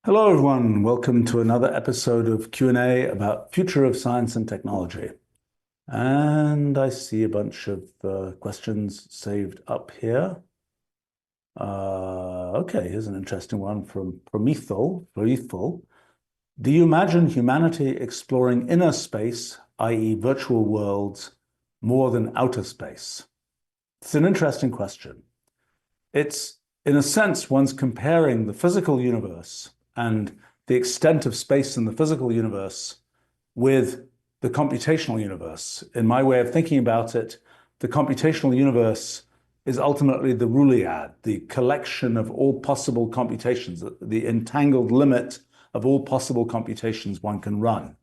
Hello, everyone. Welcome to another episode of Q&A about future of science and technology. And I see a bunch of questions saved up here. Okay, here's an interesting one from Promethel. Do you imagine humanity exploring inner space, i.e. virtual worlds, more than outer space? It's an interesting question. It's, in a sense, one's comparing the physical universe and the extent of space in the physical universe with the computational universe. In my way of thinking about it, the computational universe is ultimately the Rouliad, the collection of all possible computations, the entangled limit of all possible computations one can run.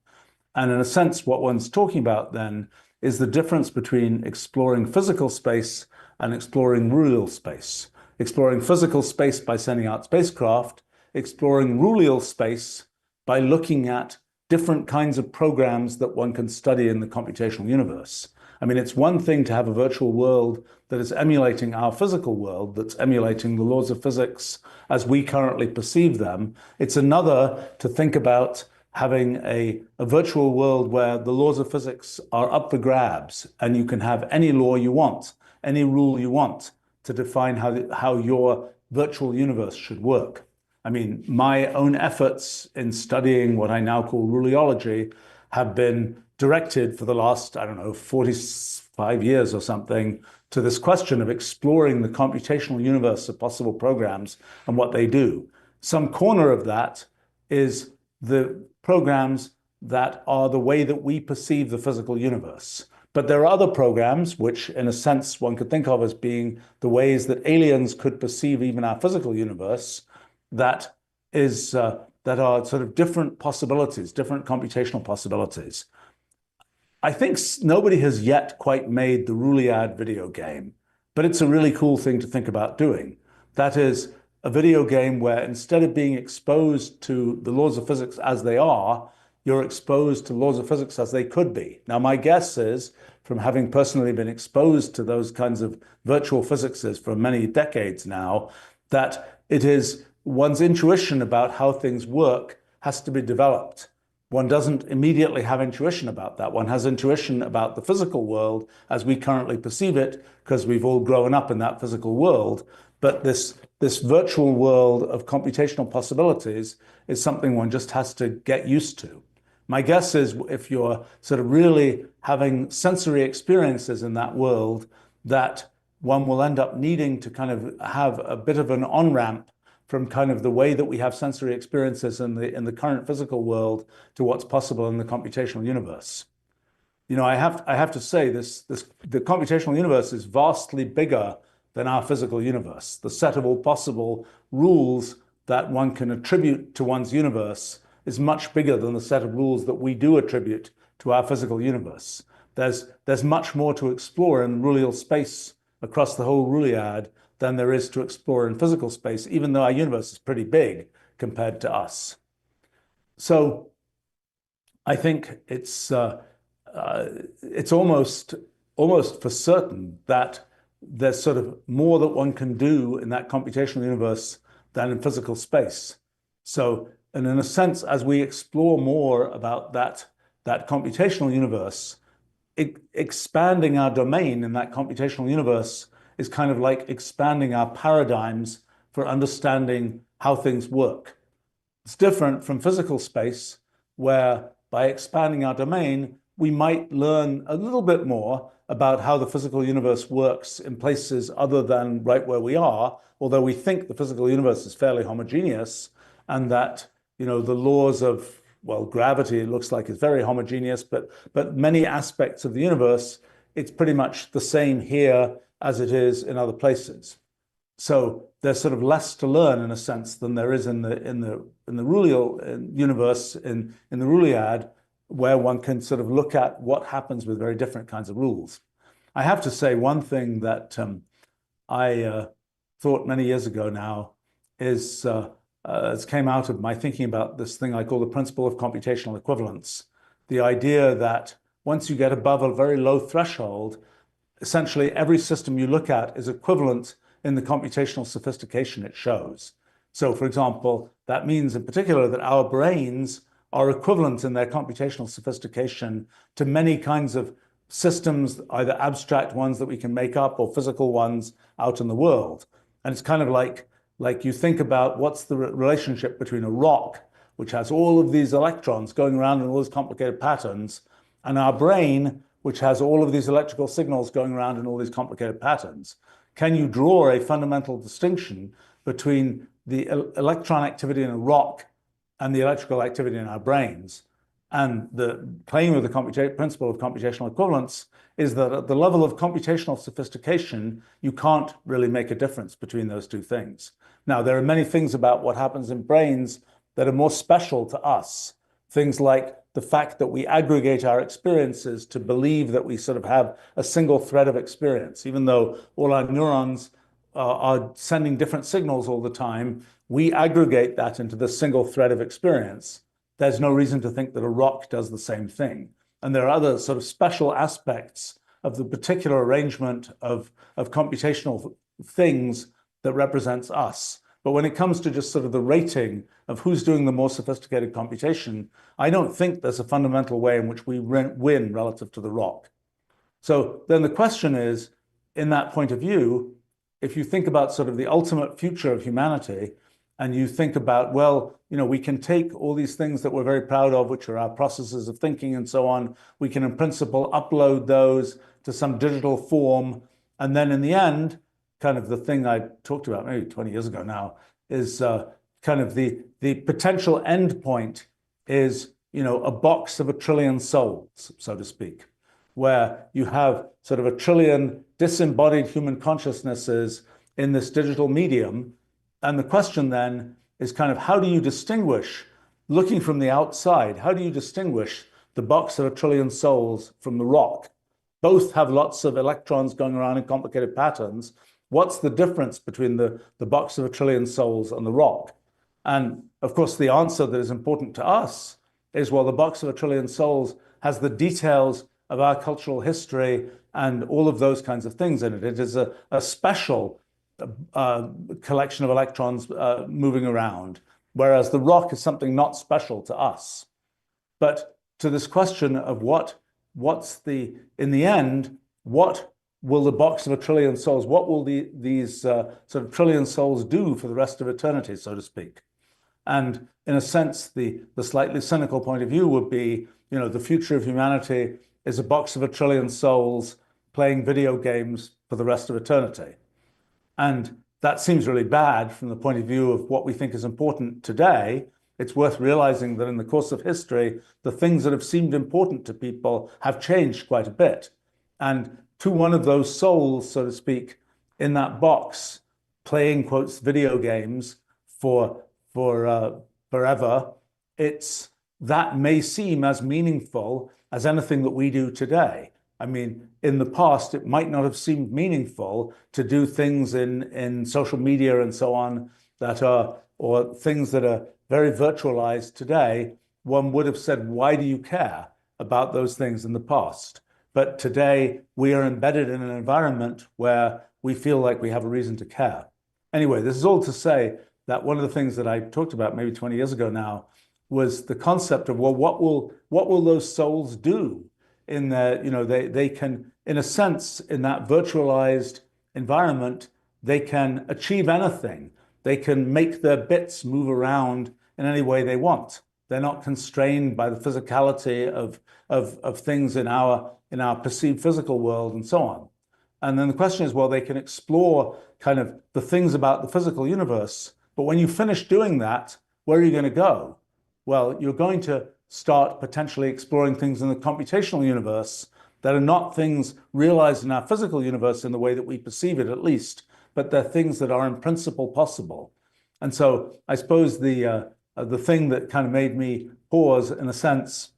And in a sense, what one's talking about then is the difference between exploring physical space and exploring Roulial space. Exploring physical space by sending out spacecraft, exploring Roulial space by looking at different kinds of programs that one can study in the computational universe. I mean, it's one thing to have a virtual world that is emulating our physical world, that's emulating the laws of physics as we currently perceive them. It's another to think about having a virtual world where the laws of physics are up for grabs and you can have any law you want, any rule you want to define how your virtual universe should work. I mean, my own efforts in studying what I now call Rouliology have been directed for the last, I don't know, 45 years or something to this question of exploring the computational universe of possible programs and what they do. Some corner of that is the programs that are the way that we perceive the physical universe. But there are other programs, which in a sense one could think of as being the ways that aliens could perceive even our physical universe, that are sort of different possibilities, different computational possibilities. I think nobody has yet quite made the Rouliad video game, but it's a really cool thing to think about doing. That is a video game where instead of being exposed to the laws of physics as they are, you're exposed to laws of physics as they could be. Now, my guess is, from having personally been exposed to those kinds of virtual physicses for many decades now, that it is one's intuition about how things work has to be developed. One doesn't immediately have intuition about that. One has intuition about the physical world as we currently perceive it, because we've all grown up in that physical world. But this virtual world of computational possibilities is something one just has to get used to. My guess is if you're sort of really having sensory experiences in that world, that one will end up needing to kind of have a bit of an on-ramp from kind of the way that we have sensory experiences in the current physical world to what's possible in the computational universe. You know, I have to say the computational universe is vastly bigger than our physical universe. The set of all possible rules that one can attribute to one's universe is much bigger than the set of rules that we do attribute to our physical universe. There's much more to explore in Roulial space across the whole Rouliad than there is to explore in physical space, even though our universe is pretty big compared to us. So I think it's almost for certain that there's sort of more that one can do in that computational universe than in physical space. So, and in a sense, as we explore more about that computational universe, expanding our domain in that computational universe is kind of like expanding our paradigms for understanding how things work. It's different from physical space, where by expanding our domain, we might learn a little bit more about how the physical universe works in places other than right where we are, although we think the physical universe is fairly homogeneous and that, you know, the laws of, well, gravity, it looks like, is very homogeneous, but many aspects of the universe, it's pretty much the same here as it is in other places. So there's sort of less to learn in a sense than there is in the Roulial universe, in the Rouliad, where one can sort of look at what happens with very different kinds of rules. I have to say one thing that I thought many years ago now is it came out of my thinking about this thing I call the principle of computational equivalence. The idea that once you get above a very low threshold, essentially every system you look at is equivalent in the computational sophistication it shows. So, for example, that means in particular that our brains are equivalent in their computational sophistication to many kinds of systems, either abstract ones that we can make up or physical ones out in the world. And it's kind of like you think about what's the relationship between a rock, which has all of these electrons going around in all these complicated patterns, and our brain, which has all of these electrical signals going around in all these complicated patterns. Can you draw a fundamental distinction between the electron activity in a rock and the electrical activity in our brains? And the claim of the principle of computational equivalence is that at the level of computational sophistication, you can't really make a difference between those two things. Now, there are many things about what happens in brains that are more special to us. Things like the fact that we aggregate our experiences to believe that we sort of have a single thread of experience. Even though all our neurons are sending different signals all the time, we aggregate that into this single thread of experience. There's no reason to think that a rock does the same thing. And there are other sort of special aspects of the particular arrangement of computational things that represents us. But when it comes to just sort of the rating of who's doing the more sophisticated computation, I don't think there's a fundamental way in which we win relative to the rock. So then the question is, in that point of view, if you think about sort of the ultimate future of humanity, and you think about, well, we can take all these things that we're very proud of, which are our processes of thinking and so on, we can in principle upload those to some digital form, and then in the end, kind of the thing I talked about maybe 20 years ago now, is kind of the potential end point is, a box of 1 trillion souls, so to speak, where you have sort of 1 trillion disembodied human consciousnesses in this digital medium. And the question then is kind of how do you distinguish, looking from the outside, how do you distinguish the box of 1 trillion souls from the rock? Both have lots of electrons going around in complicated patterns. What's the difference between the box of 1 trillion souls and the rock? And of course, the answer that is important to us is, well, the box of 1 trillion souls has the details of our cultural history and all of those kinds of things in it. It is a special collection of electrons moving around, whereas the rock is something not special to us. But to this question of in the end, what will the box of 1 trillion souls, what will these sort of trillion souls do for the rest of eternity, so to speak? And in a sense, the slightly cynical point of view would be, the future of humanity is a box of 1 trillion souls playing video games for the rest of eternity. And that seems really bad from the point of view of what we think is important today. It's worth realizing that in the course of history, the things that have seemed important to people have changed quite a bit. And to one of those souls, so to speak, in that box, playing, quotes, video games for forever, that may seem as meaningful as anything that we do today. I mean, in the past, it might not have seemed meaningful to do things in social media and so on or things that are very virtualized today. One would have said, why do you care about those things in the past? But today, we are embedded in an environment where we feel like we have a reason to care. Anyway, this is all to say that one of the things that I talked about maybe 20 years ago now was the concept of, well, what will those souls do? In that, they can, in a sense, in that virtualized environment, they can achieve anything. They can make their bits move around in any way they want. They're not constrained by the physicality of things in our perceived physical world and so on. And then the question is, well, they can explore kind of the things about the physical universe. But when you finish doing that, where are you going to go? Well, you're going to start potentially exploring things in the computational universe that are not things realized in our physical universe in the way that we perceive it, at least, but they're things that are in principle possible. And so I suppose the thing that kind of made me pause, in a sense,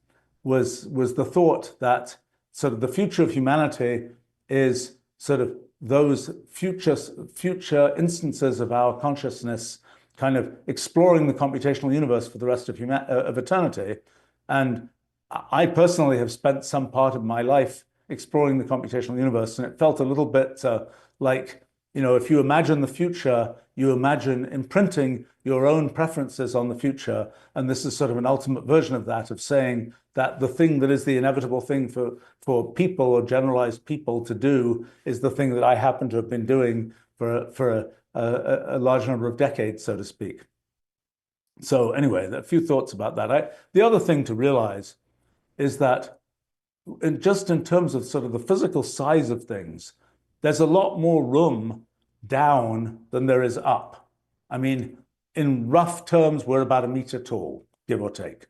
was the thought that sort of the future of humanity is sort of those future instances of our consciousness kind of exploring the computational universe for the rest of eternity. And I personally have spent some part of my life exploring the computational universe, and it felt a little bit like if you imagine the future, you imagine imprinting your own preferences on the future. And this is sort of an ultimate version of that, of saying that the thing that is the inevitable thing for people or generalized people to do is the thing that I happen to have been doing for a large number of decades, so to speak. So anyway, a few thoughts about that. The other thing to realize is that just in terms of sort of the physical size of things, there's a lot more room down than there is up. I mean, in rough terms, we're about 1 meter tall, give or take.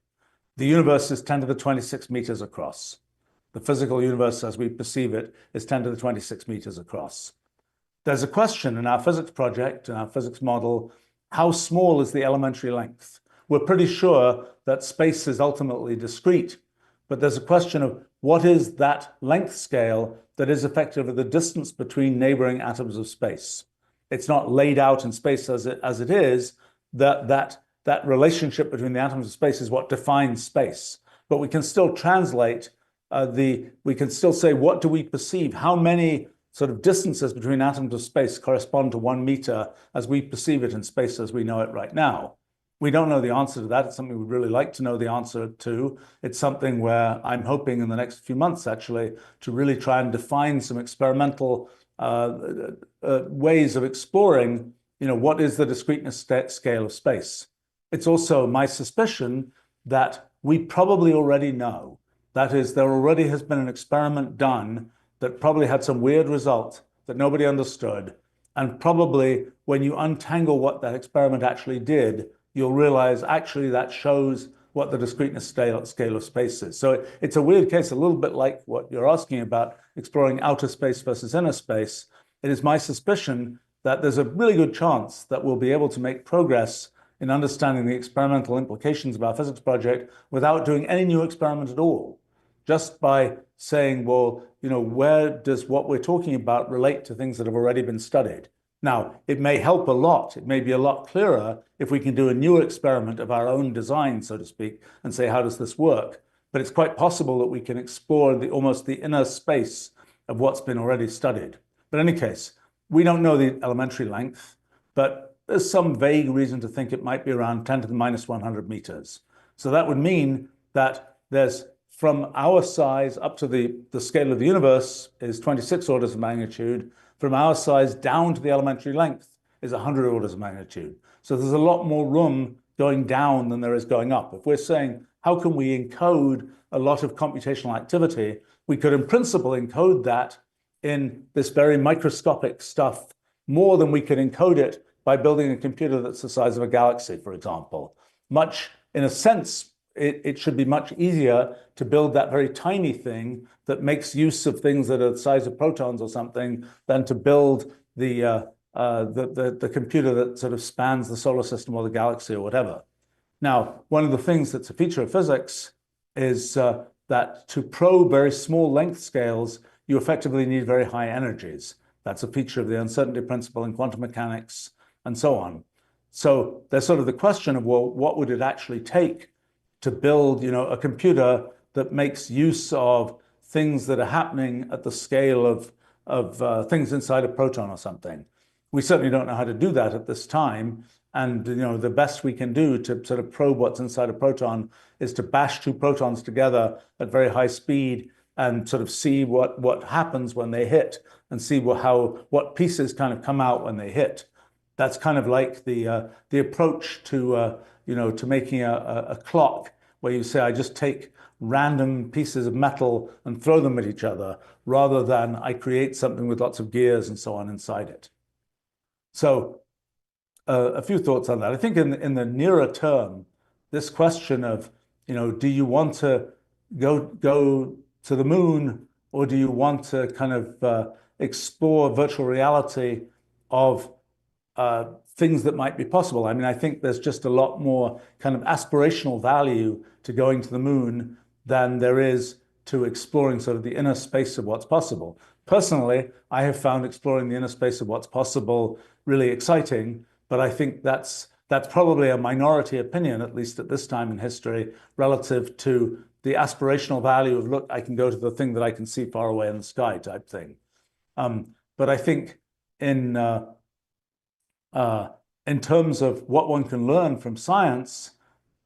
The universe is 10 to the 26 meters across. The physical universe as we perceive it is 10 to the 26 meters across. There's a question in our physics project, in our physics model, how small is the elementary length? We're pretty sure that space is ultimately discrete, but there's a question of what is that length scale that is effectively the distance between neighboring atoms of space. It's not laid out in space as it is, that relationship between the atoms of space is what defines space. But we can still translate we can still say, what do we perceive? How many sort of distances between atoms of space correspond to 1 meter as we perceive it in space as we know it right now? We don't know the answer to that. It's something we'd really like to know the answer to. It's something where I'm hoping in the next few months, actually, to really try and define some experimental ways of exploring, what is the discreteness scale of space. It's also my suspicion that we probably already know. That is, there already has been an experiment done that probably had some weird result that nobody understood. And probably when you untangle what that experiment actually did, you'll realize actually that shows what the discreteness scale of space is. So it's a weird case, a little bit like what you're asking about, exploring outer space versus inner space. It is my suspicion that there's a really good chance that we'll be able to make progress in understanding the experimental implications of our physics project without doing any new experiment at all. Just by saying, well, where does what we're talking about relate to things that have already been studied? Now, it may help a lot. It may be a lot clearer if we can do a new experiment of our own design, so to speak, and say, how does this work? But it's quite possible that we can explore almost the inner space of what's been already studied. But in any case, we don't know the elementary length, but there's some vague reason to think it might be around 10 to the minus 100 meters. So that would mean that there's from our size up to the scale of the universe is 26 orders of magnitude. From our size down to the elementary length is 100 orders of magnitude. So there's a lot more room going down than there is going up. If we're saying, how can we encode a lot of computational activity, we could in principle encode that in this very microscopic stuff more than we could encode it by building a computer that's the size of a galaxy, for example. In a sense, it should be much easier to build that very tiny thing that makes use of things that are the size of protons or something than to build the computer that sort of spans the solar system or the galaxy or whatever. Now, one of the things that's a feature of physics is that to probe very small length scales, you effectively need very high energies. That's a feature of the uncertainty principle in quantum mechanics and so on. So there's sort of the question of, well, what would it actually take to build, a computer that makes use of things that are happening at the scale of things inside a proton or something. We certainly don't know how to do that at this time. And the best we can do to sort of probe what's inside a proton is to bash two protons together at very high speed and sort of see what happens when they hit and see what pieces kind of come out when they hit. That's kind of like the approach to making a clock, where you say, I just take random pieces of metal and throw them at each other, rather than I create something with lots of gears and so on inside it. So a few thoughts on that. I think in the nearer term, this question of, do you want to go to the moon, or do you want to kind of explore virtual reality of things that might be possible? I mean, I think there's just a lot more kind of aspirational value to going to the moon than there is to exploring sort of the inner space of what's possible. Personally, I have found exploring the inner space of what's possible really exciting, but I think that's probably a minority opinion, at least at this time in history, relative to the aspirational value of, look, I can go to the thing that I can see far away in the sky type thing. But I think in in terms of what one can learn from science,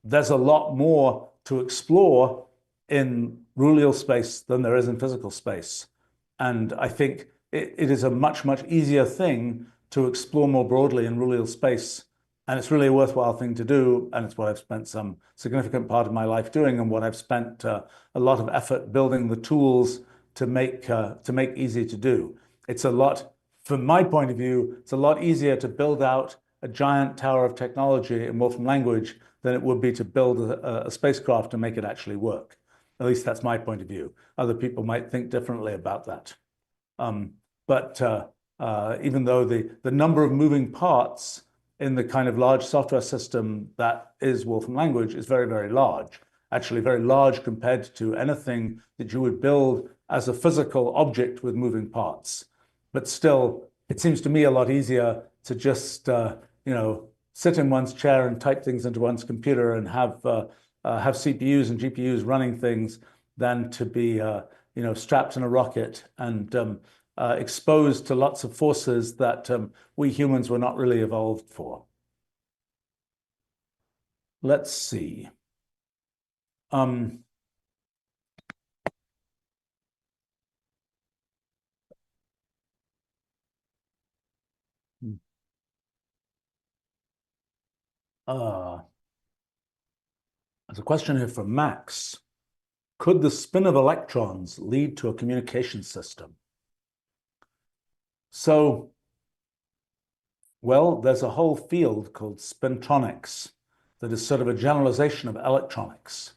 there's a lot more to explore in rulal space than there is in physical space. And I think it is a much, much easier thing to explore more broadly in rulal space. And it's really a worthwhile thing to do. And it's what I've spent some significant part of my life doing, and what I've spent a lot of effort building the tools to make easy to do. It's a lot, from my point of view, it's a lot easier to build out a giant tower of technology in Wolfram language than it would be to build a spacecraft to make it actually work. At least that's my point of view. Other people might think differently about that. But even though the number of moving parts in the kind of large software system that is Wolfram language is very, very large, actually very large compared to anything that you would build as a physical object with moving parts. But still, it seems to me a lot easier to just, sit in one's chair and type things into one's computer and have CPUs and GPUs running things than to be, strapped in a rocket and exposed to lots of forces that we humans were not really evolved for. Let's see. There's a question here from Max. Could the spin of electrons lead to a communication system? So, well, there's a whole field called spintronics that is sort of a generalization of electronics.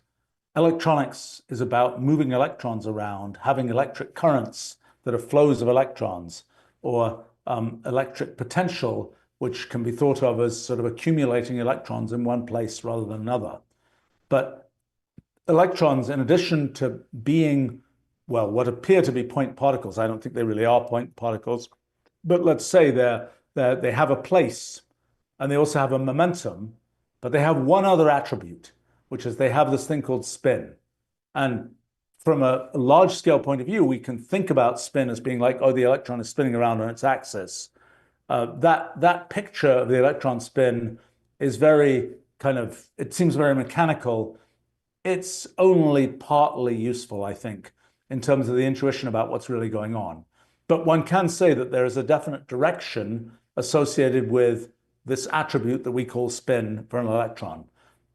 Electronics is about moving electrons around, having electric currents that are flows of electrons, or electric potential, which can be thought of as sort of accumulating electrons in one place rather than another. But electrons, in addition to being, well, what appear to be point particles, I don't think they really are point particles, but let's say they have a place and they also have a momentum, but they have one other attribute, which is they have this thing called spin. And from a large scale point of view, we can think about spin as being like, oh, the electron is spinning around on its axis. That picture of the electron spin is very it seems very mechanical. It's only partly useful, I think, in terms of the intuition about what's really going on. But one can say that there is a definite direction associated with this attribute that we call spin for an electron.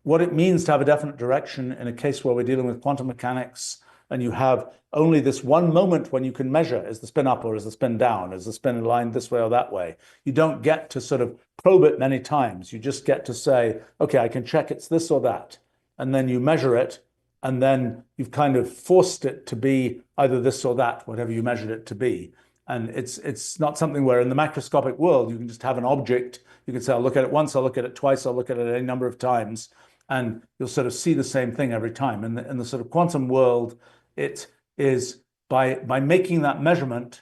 What it means to have a definite direction in a case where we're dealing with quantum mechanics and you have only this one moment when you can measure, is the spin up or is the spin down? Is the spin aligned this way or that way? You don't get to sort of probe it many times. You just get to say, okay, I can check it's this or that. And then you measure it, and then you've kind of forced it to be either this or that, whatever you measured it to be. And it's not something where in the macroscopic world, you can just have an object. You can say, I'll look at it once, I'll look at it twice, I'll look at it any number of times, and you'll sort of see the same thing every time. In the sort of quantum world, it is by making that measurement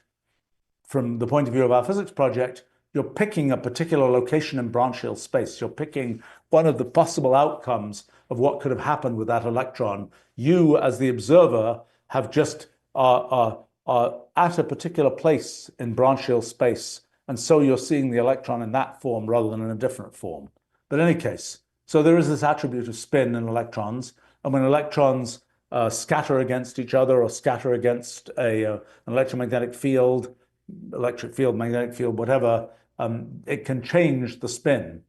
from the point of view of our physics project, you're picking a particular location in branch Hill space. You're picking one of the possible outcomes of what could have happened with that electron. You, as the observer, have just are at a particular place in branch Hill space, and so you're seeing the electron in that form rather than in a different form. But in any case, so there is this attribute of spin in electrons, and when electrons scatter against each other or scatter against an electromagnetic field, electric field, magnetic field, whatever, it can change the spin.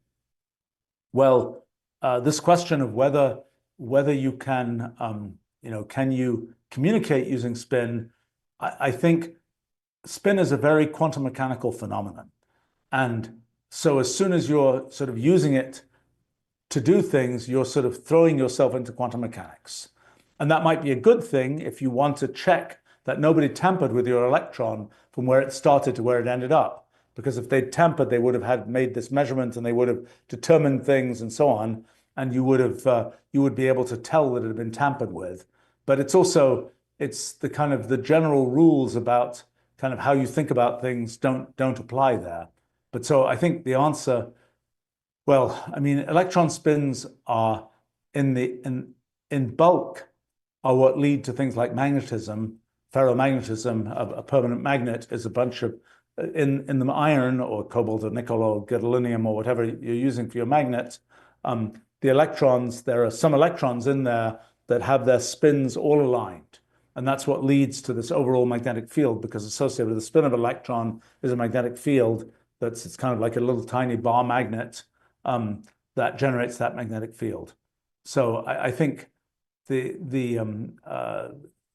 Well, this question of whether you can, can you communicate using spin? I think spin is a very quantum mechanical phenomenon. And so as soon as you're sort of using it to do things, you're sort of throwing yourself into quantum mechanics. And that might be a good thing if you want to check that nobody tampered with your electron from where it started to where it ended up. Because if they'd tampered, they would have made this measurement and they would have determined things and so on. And you would be able to tell that it had been tampered with. But it's the kind of the general rules about kind of how you think about things don't apply there. But so I think the answer, well, I mean, electron spins are in bulk are what lead to things like magnetism. Ferromagnetism, a permanent magnet, is a bunch of in the iron or cobalt or nickel or gadolinium or whatever you're using for your magnet, the electrons, there are some electrons in there that have their spins all aligned. And that's what leads to this overall magnetic field, because associated with the spin of an electron is a magnetic field it's kind of like a little tiny bar magnet that generates that magnetic field. So I think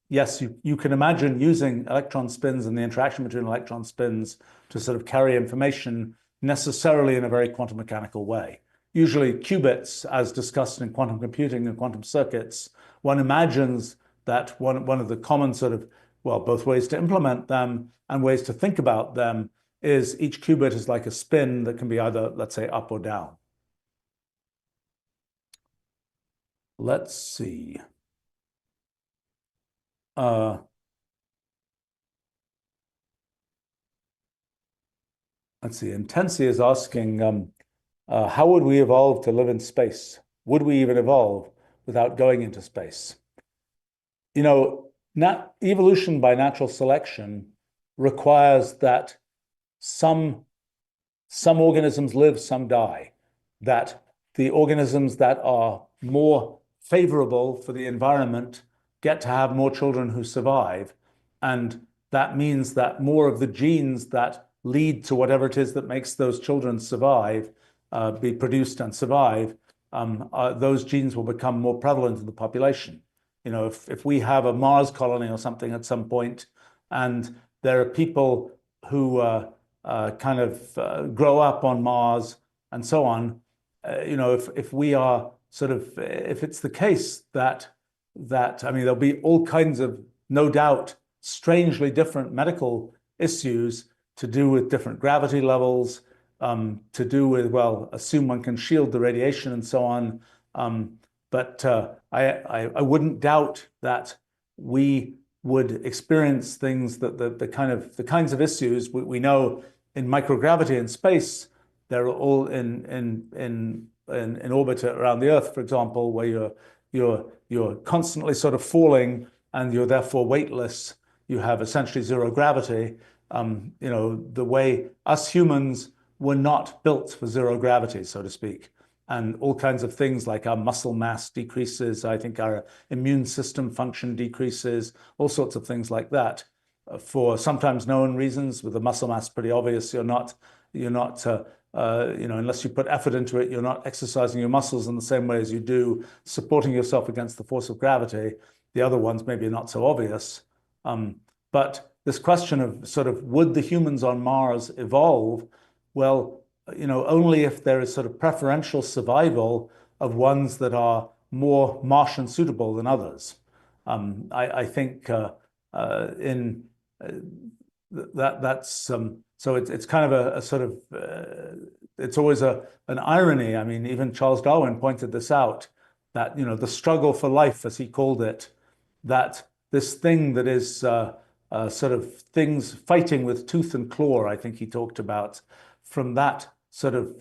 yes, you can imagine using electron spins and the interaction between electron spins to sort of carry information necessarily in a very quantum mechanical way. Usually qubits, as discussed in quantum computing and quantum circuits, one imagines that one of the common sort of, well, both ways to implement them and ways to think about them is each qubit is like a spin that can be either, let's say, up or down. Let's see. Let's see. Intensi is asking, how would we evolve to live in space? Would we even evolve without going into space? You know, evolution by natural selection requires that some organisms live, some die, that the organisms that are more favorable for the environment get to have more children who survive. And that means that more of the genes that lead to whatever it is that makes those children survive, be produced and survive, those genes will become more prevalent in the population. You know, if we have a Mars colony or something at some point, and there are people who kind of grow up on Mars and so on, you know, if we are sort of, if it's the case that I mean, there'll be all kinds of, no doubt, strangely different medical issues to do with different gravity levels, to do with, well, assume one can shield the radiation and so on. But I wouldn't doubt that we would experience things that the kinds of issues we know in microgravity in space. They're all in orbit around the Earth, for example, where you're constantly sort of falling and you're therefore weightless. You have essentially zero gravity. You know, the way us humans were not built for zero gravity, so to speak. And all kinds of things like our muscle mass decreases, I think our immune system function decreases, all sorts of things like that. For sometimes known reasons, with the muscle mass pretty obvious, you're not you know, unless you put effort into it, you're not exercising your muscles in the same way as you do supporting yourself against the force of gravity. The other ones maybe not so obvious. But this question of sort of, would the humans on Mars evolve? Well, you know, only if there is sort of preferential survival of ones that are more Martian suitable than others. I think that's so it's kind of a sort of it's always an irony. I mean, even Charles Darwin pointed this out, that, you know, the struggle for life, as he called it, that this thing that is sort of things fighting with tooth and claw, I think he talked about, from that sort of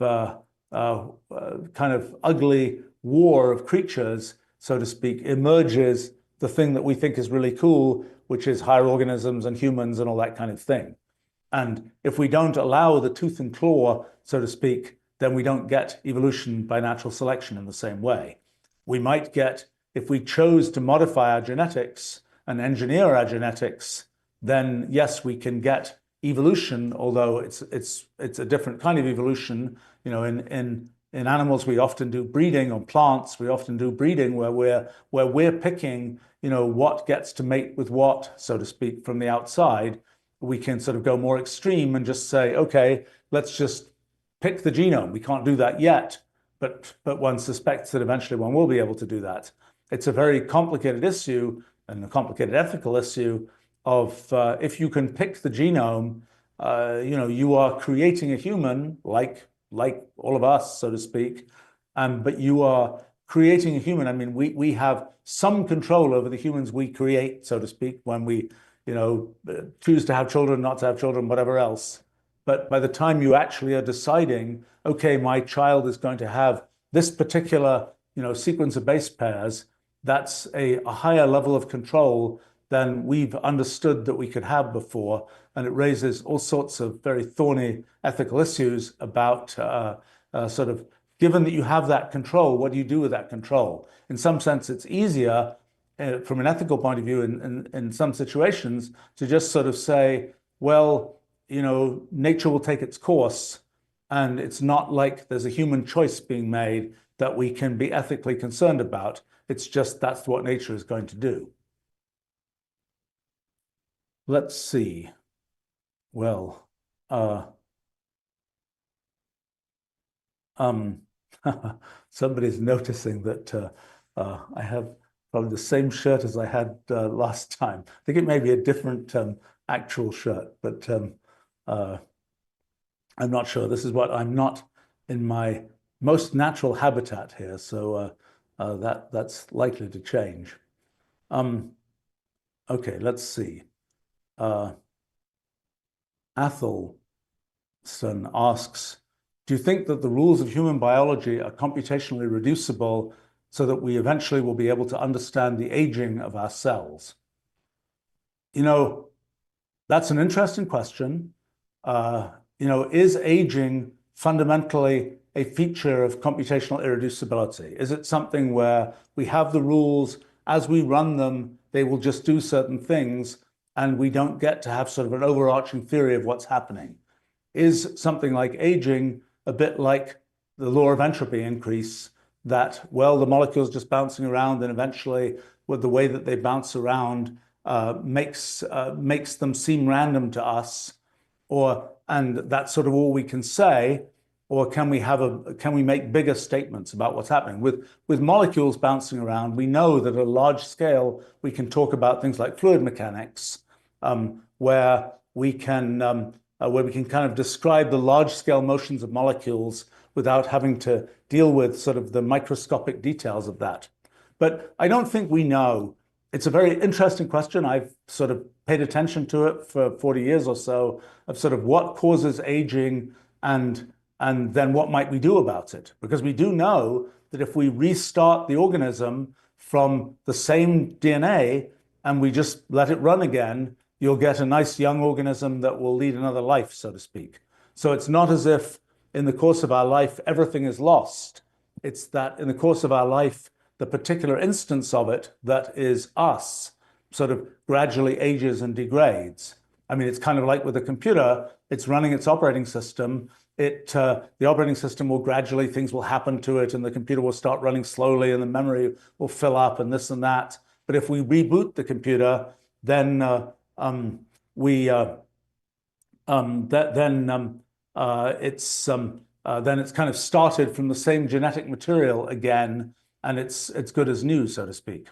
kind of ugly war of creatures, so to speak, emerges the thing that we think is really cool, which is higher organisms and humans and all that kind of thing. And if we don't allow the tooth and claw, so to speak, then we don't get evolution by natural selection in the same way. We might get, if we chose to modify our genetics and engineer our genetics, then yes, we can get evolution, although it's a different kind of evolution. You know, in animals we often do breeding, on plants we often do breeding where we're picking, you know, what gets to mate with what, so to speak, from the outside. We can sort of go more extreme and just say, okay, let's just pick the genome. We can't do that yet, but one suspects that eventually one will be able to do that. It's a very complicated issue and a complicated ethical issue of if you can pick the genome, you know, you are creating a human like all of us, so to speak, but you are creating a human. I mean, we have some control over the humans we create, so to speak, when we, you know, choose to have children, not to have children, whatever else. But by the time you actually are deciding, okay, my child is going to have this particular, you know, sequence of base pairs, that's a higher level of control than we've understood that we could have before. And it raises all sorts of very thorny ethical issues about sort of, given that you have that control, what do you do with that control? In some sense, it's easier from an ethical point of view in some situations to just sort of say, well, nature will take its course, and it's not like there's a human choice being made that we can be ethically concerned about. It's just that's what nature is going to do. Let's see. Well, um, somebody's noticing that I have probably the same shirt as I had last time. I think it may be a different actual shirt, but I'm not sure. This is what I'm not in my most natural habitat here, so that's likely to change. Okay, let's see. Athelston asks, do you think that the rules of human biology are computationally reducible so that we eventually will be able to understand the aging of our cells? That's an interesting question. Is aging fundamentally a feature of computational irreducibility? Is it something where we have the rules, as we run them, they will just do certain things, and we don't get to have sort of an overarching theory of what's happening? Is something like aging a bit like the law of entropy increase, that, well, the molecules just bouncing around, and eventually, with the way that they bounce around, makes them seem random to us, and that's sort of all we can say, or can we make bigger statements about what's happening with molecules bouncing around? We know that at a large scale we can talk about things like fluid mechanics, where we can kind of describe the large scale motions of molecules without having to deal with sort of the microscopic details of that. But I don't think we know. It's a very interesting question. I've sort of paid attention to it for 40 years or so, of sort of what causes aging and then what might we do about it? Because we do know that if we restart the organism from the same DNA and we just let it run again, you'll get a nice young organism that will lead another life, so to speak. So it's not as if in the course of our life everything is lost. It's that in the course of our life, the particular instance of it that is us sort of gradually ages and degrades. I mean, it's kind of like with a computer, it's running its operating system. The operating system will gradually, things will happen to it, and the computer will start running slowly, and the memory will fill up, and this and that. But if we reboot the computer, then it's kind of started from the same genetic material again, and it's good as new, so to speak.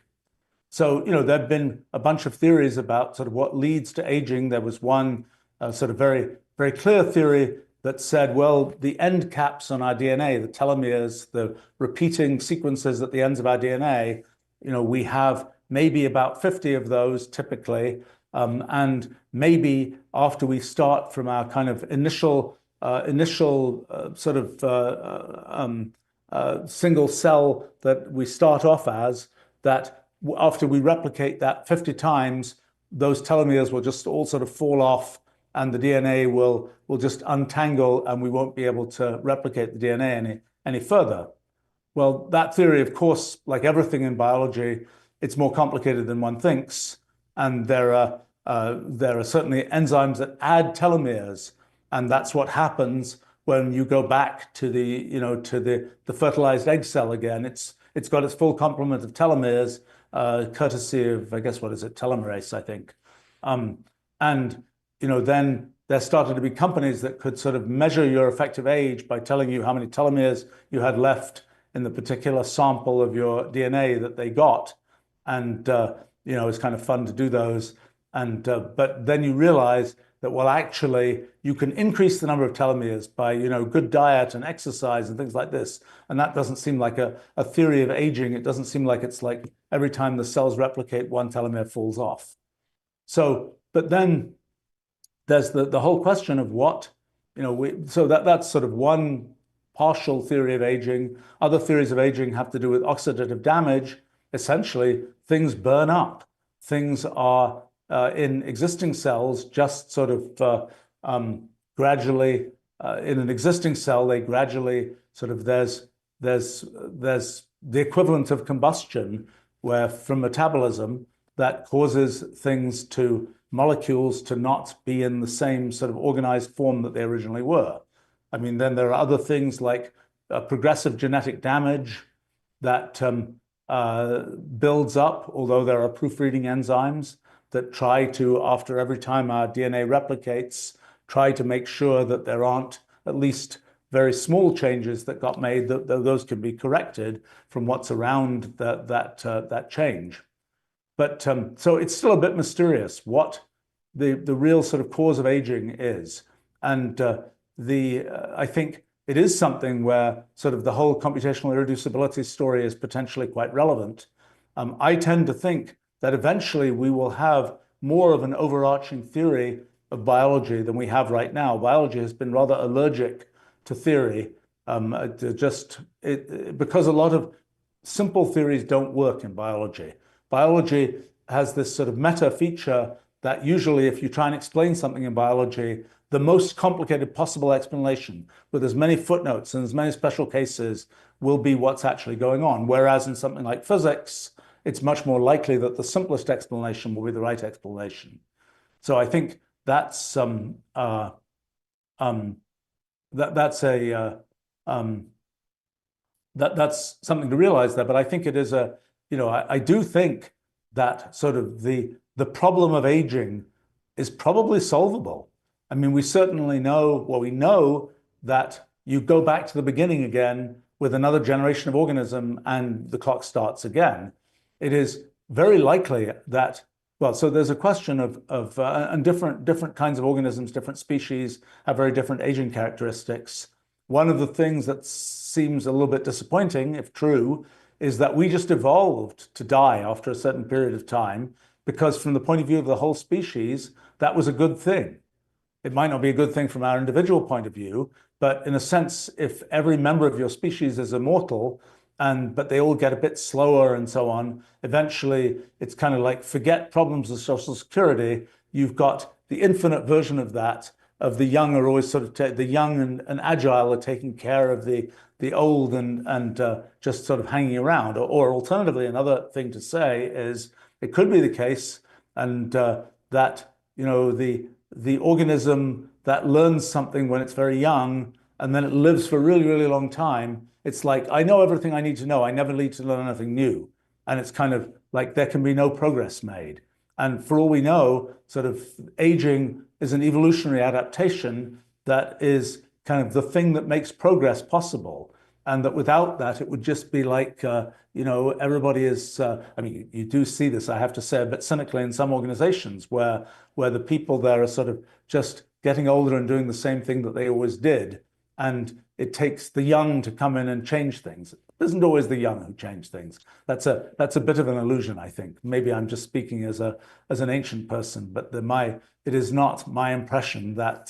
So, there have been a bunch of theories about sort of what leads to aging. There was one sort of very, very clear theory that said, well, the end caps on our DNA, the telomeres, the repeating sequences at the ends of our DNA, we have maybe about 50 of those typically. And maybe after we start from our kind of initial sort of single cell that we start off as, that after we replicate that 50 times, those telomeres will just all sort of fall off, and the DNA will just untangle, and we won't be able to replicate the DNA any further. Well, that theory, of course, like everything in biology, it's more complicated than one thinks, and there are certainly enzymes that add telomeres, and that's what happens when you go back to the fertilized egg cell again. It's got its full complement of telomeres, courtesy of, I guess, what is it, telomerase, I think. And then there started to be companies that could sort of measure your effective age by telling you how many telomeres you had left in the particular sample of your DNA that they got. And it's kind of fun to do those. And but then you realize that, well, actually, you can increase the number of telomeres by good diet and exercise and things like this. And that doesn't seem like a theory of aging. It doesn't seem like it's like every time the cells replicate, one telomere falls off. So, but then there's the whole question of what, so that's sort of one partial theory of aging. Other theories of aging have to do with oxidative damage. Essentially, things burn up. things are in existing cells just sort of gradually, in an existing cell, they gradually sort of, there's the equivalent of combustion where from metabolism that causes things to, molecules to not be in the same sort of organized form that they originally were. I mean, then there are other things like progressive genetic damage that builds up, although there are proofreading enzymes that try to, after every time our DNA replicates, try to make sure that there aren't at least very small changes that got made, that those can be corrected from what's around that change. But so it's still a bit mysterious what the real sort of cause of aging is. And I think it is something where sort of the whole computational irreducibility story is potentially quite relevant. I tend to think that eventually we will have more of an overarching theory of biology than we have right now. Biology has been rather allergic to theory, because a lot of simple theories don't work in biology. Biology has this sort of meta feature that usually if you try and explain something in biology, the most complicated possible explanation with as many footnotes and as many special cases will be what's actually going on. Whereas in something like physics, it's much more likely that the simplest explanation will be the right explanation. So I think that's that's something to realize there. But I think it is I do think that sort of the problem of aging is probably solvable. I mean, we certainly know, well, we know that you go back to the beginning again with another generation of organism and the clock starts again. It is very likely that, well, so there's a question of and different kinds of organisms, different species have very different aging characteristics. One of the things that seems a little bit disappointing, if true, is that we just evolved to die after a certain period of time, because from the point of view of the whole species, that was a good thing. It might not be a good thing from our individual point of view, but in a sense, if every member of your species is immortal, but they all get a bit slower and so on, eventually it's kind of like forget problems of social security. You've got the infinite version of that, of the young are always sort of, the young and agile are taking care of the old and just sort of hanging around. Or alternatively, another thing to say is it could be the case and that, the organism that learns something when it's very young and then it lives for a really, really long time, it's like, I know everything I need to know. I never need to learn anything new. And it's kind of like there can be no progress made. And for all we know, sort of aging is an evolutionary adaptation that is kind of the thing that makes progress possible. And that without that, it would just be like, everybody is, I mean, you do see this, I have to say, a bit cynically in some organizations where the people there are sort of just getting older and doing the same thing that they always did. And it takes the young to come in and change things. It isn't always the young who change things. That's a bit of an illusion, I think. Maybe I'm just speaking as an ancient person, but it is not my impression that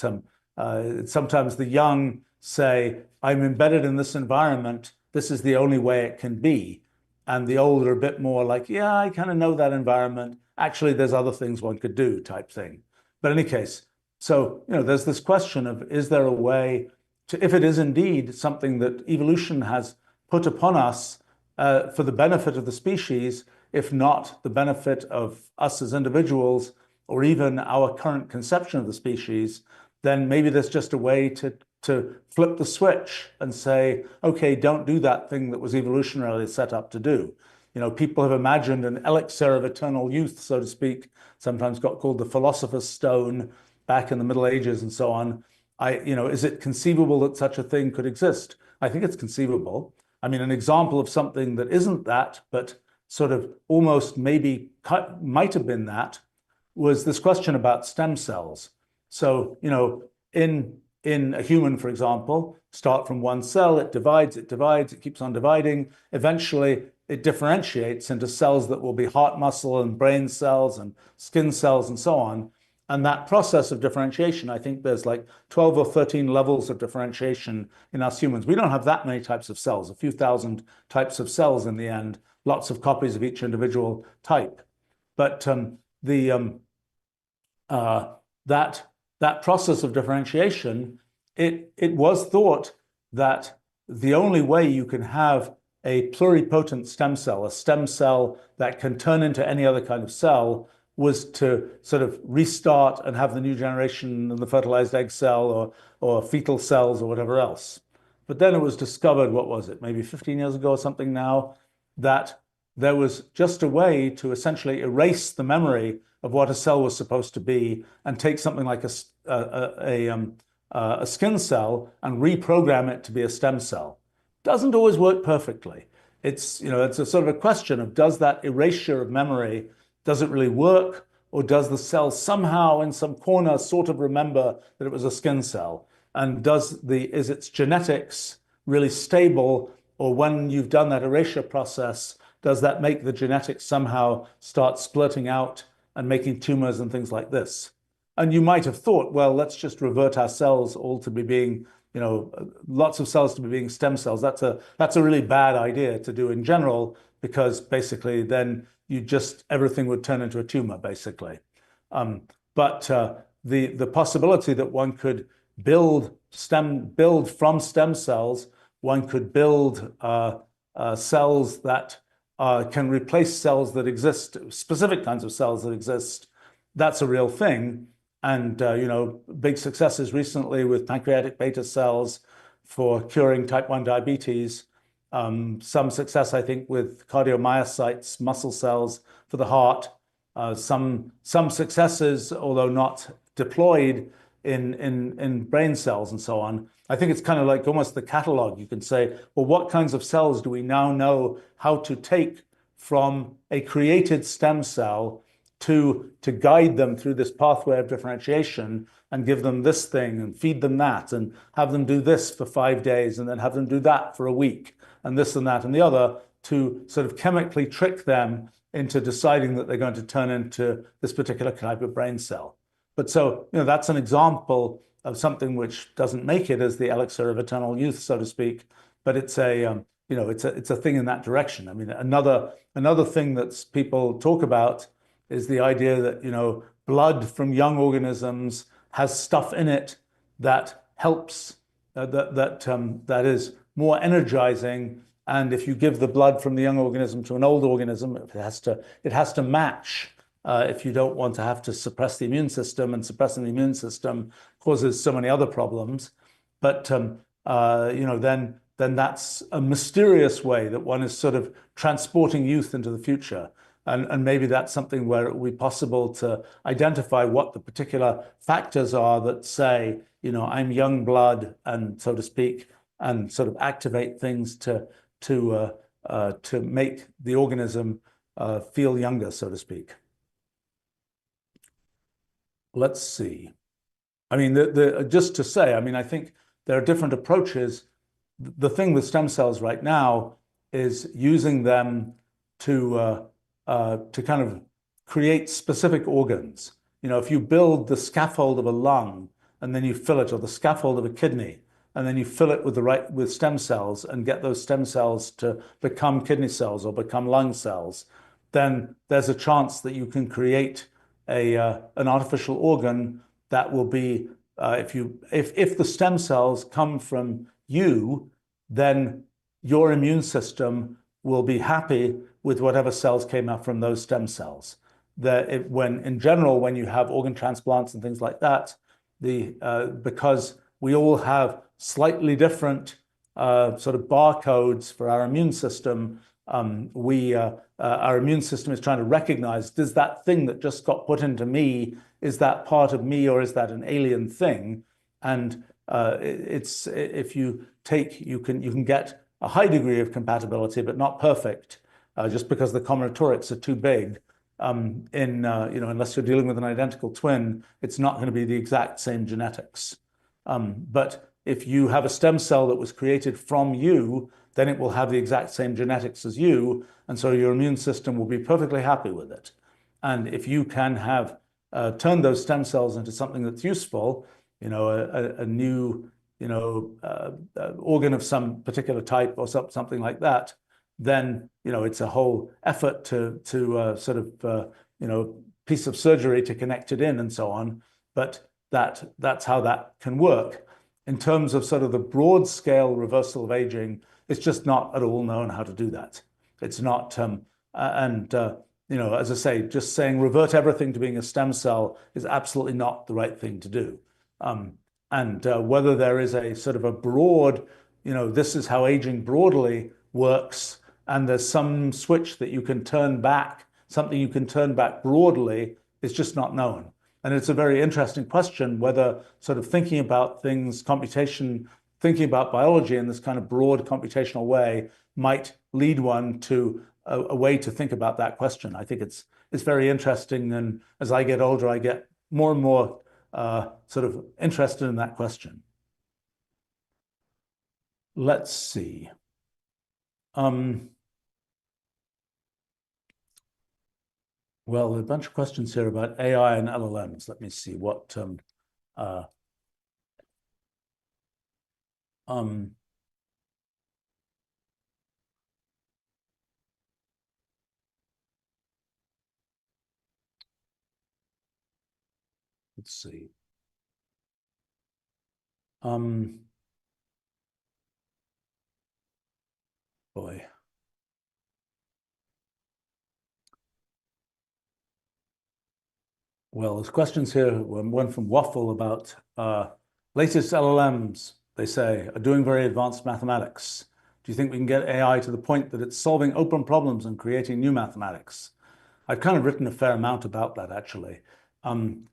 sometimes the young say, I'm embedded in this environment, this is the only way it can be. And the old are a bit more like, yeah, I kind of know that environment. Actually, there's other things one could do type thing. But in any case, so, there's this question of, is there a way to, if it is indeed something that evolution has put upon us for the benefit of the species, if not the benefit of us as individuals, or even our current conception of the species, then maybe there's just a way to flip the switch and say, okay, don't do that thing that was evolutionarily set up to do. People have imagined an elixir of eternal youth, so to speak, sometimes got called the philosopher's stone back in the Middle Ages and so on. Is it conceivable that such a thing could exist? I think it's conceivable. I mean, an example of something that isn't that, but sort of almost maybe might have been that, was this question about stem cells. So, in a human, for example, start from one cell, it divides, it keeps on dividing. Eventually, it differentiates into cells that will be heart muscle and brain cells and skin cells and so on. And that process of differentiation, I think there's like 12 or 13 levels of differentiation in us humans. We don't have that many types of cells, a few thousand types of cells in the end, lots of copies of each individual type. But the that process of differentiation, it was thought that the only way you can have a pluripotent stem cell, a stem cell that can turn into any other kind of cell, was to sort of restart and have the new generation and the fertilized egg cell or fetal cells or whatever else. But then it was discovered, what was it, maybe 15 years ago or something now, that there was just a way to essentially erase the memory of what a cell was supposed to be and take something like a skin cell and reprogram it to be a stem cell. Doesn't always work perfectly. It's a sort of a question of, does that erasure of memory, does it really work, or does the cell somehow in some corner sort of remember that it was a skin cell? And is its genetics really stable, or when you've done that erasure process, does that make the genetics somehow start splitting out and making tumors and things like this? And you might have thought, well, let's just revert our cells all to be being, lots of cells to be being stem cells. That's a really bad idea to do in general, because basically then everything would turn into a tumor, basically. But the possibility that one could build from stem cells, one could build cells that can replace cells that exist, specific kinds of cells that exist, that's a real thing. And big successes recently with pancreatic beta cells for curing type 1 diabetes. Some success, I think, with cardiomyocytes, muscle cells for the heart. Some successes, although not deployed in brain cells and so on. I think it's kind of like almost the catalog. You can say, well, what kinds of cells do we now know how to take from a created stem cell to guide them through this pathway of differentiation and give them this thing and feed them that and have them do this for 5 days and then have them do that for a week and this and that and the other, to sort of chemically trick them into deciding that they're going to turn into this particular type of brain cell. But so, that's an example of something which doesn't make it as the elixir of eternal youth, so to speak, but it's it's a thing in that direction. I mean, another thing that people talk about is the idea that, blood from young organisms has stuff in it that helps, that is more energizing. And if you give the blood from the young organism to an old organism, it has to match. If you don't want to have to suppress the immune system, and suppressing the immune system causes so many other problems. But then that's a mysterious way that one is sort of transporting youth into the future. And maybe that's something where it would be possible to identify what the particular factors are that say, I'm young blood, and so to speak, and sort of activate things to make the organism feel younger, so to speak. Let's see. I mean, just to say, I mean, I think there are different approaches. The thing with stem cells right now is using them to kind of create specific organs. If you build the scaffold of a lung and then you fill it, or the scaffold of a kidney, and then you fill it with stem cells and get those stem cells to become kidney cells or become lung cells, then there's a chance that you can create an artificial organ that will be, if the stem cells come from you, then your immune system will be happy with whatever cells came out from those stem cells. In general, when you have organ transplants and things like that, because we all have slightly different sort of barcodes for our immune system, our immune system is trying to recognize, does that thing that just got put into me, is that part of me, or is that an alien thing? And if you can get a high degree of compatibility, but not perfect, just because the combinatorics are too big. Unless you're dealing with an identical twin, it's not going to be the exact same genetics. But if you have a stem cell that was created from you, then it will have the exact same genetics as you, and so your immune system will be perfectly happy with it. And if you can have turned those stem cells into something that's useful, a new organ of some particular type or something like that, then it's a whole effort to sort of piece of surgery to connect it in and so on. But that's how that can work. In terms of sort of the broad scale reversal of aging, it's just not at all known how to do that. It's not, as I say, just saying revert everything to being a stem cell is absolutely not the right thing to do. And whether there is a sort of a broad, this is how aging broadly works, and there's some switch that you can turn back, something you can turn back broadly, is just not known. And it's a very interesting question whether sort of thinking about things, computation, thinking about biology in this kind of broad computational way might lead one to a way to think about that question. I think it's very interesting. And as I get older, I get more and more sort of interested in that question. Let's see. Well, there are a bunch of questions here about AI and LLMs. Let me see what let's see. Boy. Well, there's questions here, one from Waffle about latest LLMs, they say, are doing very advanced mathematics. Do you think we can get AI to the point that it's solving open problems and creating new mathematics? I've kind of written a fair amount about that, actually. Doing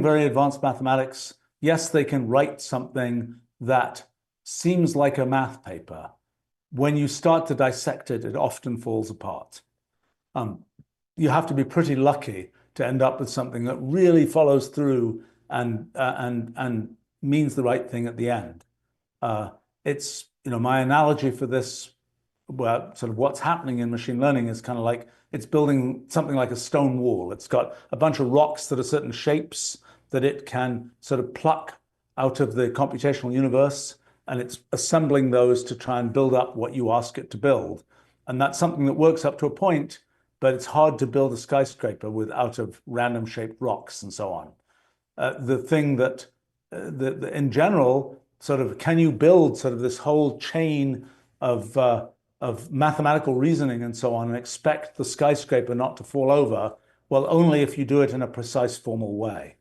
very advanced mathematics, yes, they can write something that seems like a math paper. When you start to dissect it, it often falls apart. You have to be pretty lucky to end up with something that really follows through and means the right thing at the end. It's my analogy for this, well, sort of what's happening in machine learning is kind of like it's building something like a stone wall. It's got a bunch of rocks that are certain shapes that it can sort of pluck out of the computational universe, and it's assembling those to try and build up what you ask it to build. And that's something that works up to a point, but it's hard to build a skyscraper out of random shaped rocks and so on. The thing that, in general, sort of, can you build sort of this whole chain of mathematical reasoning and so on and expect the skyscraper not to fall over? Well, only if you do it in a precise formal way.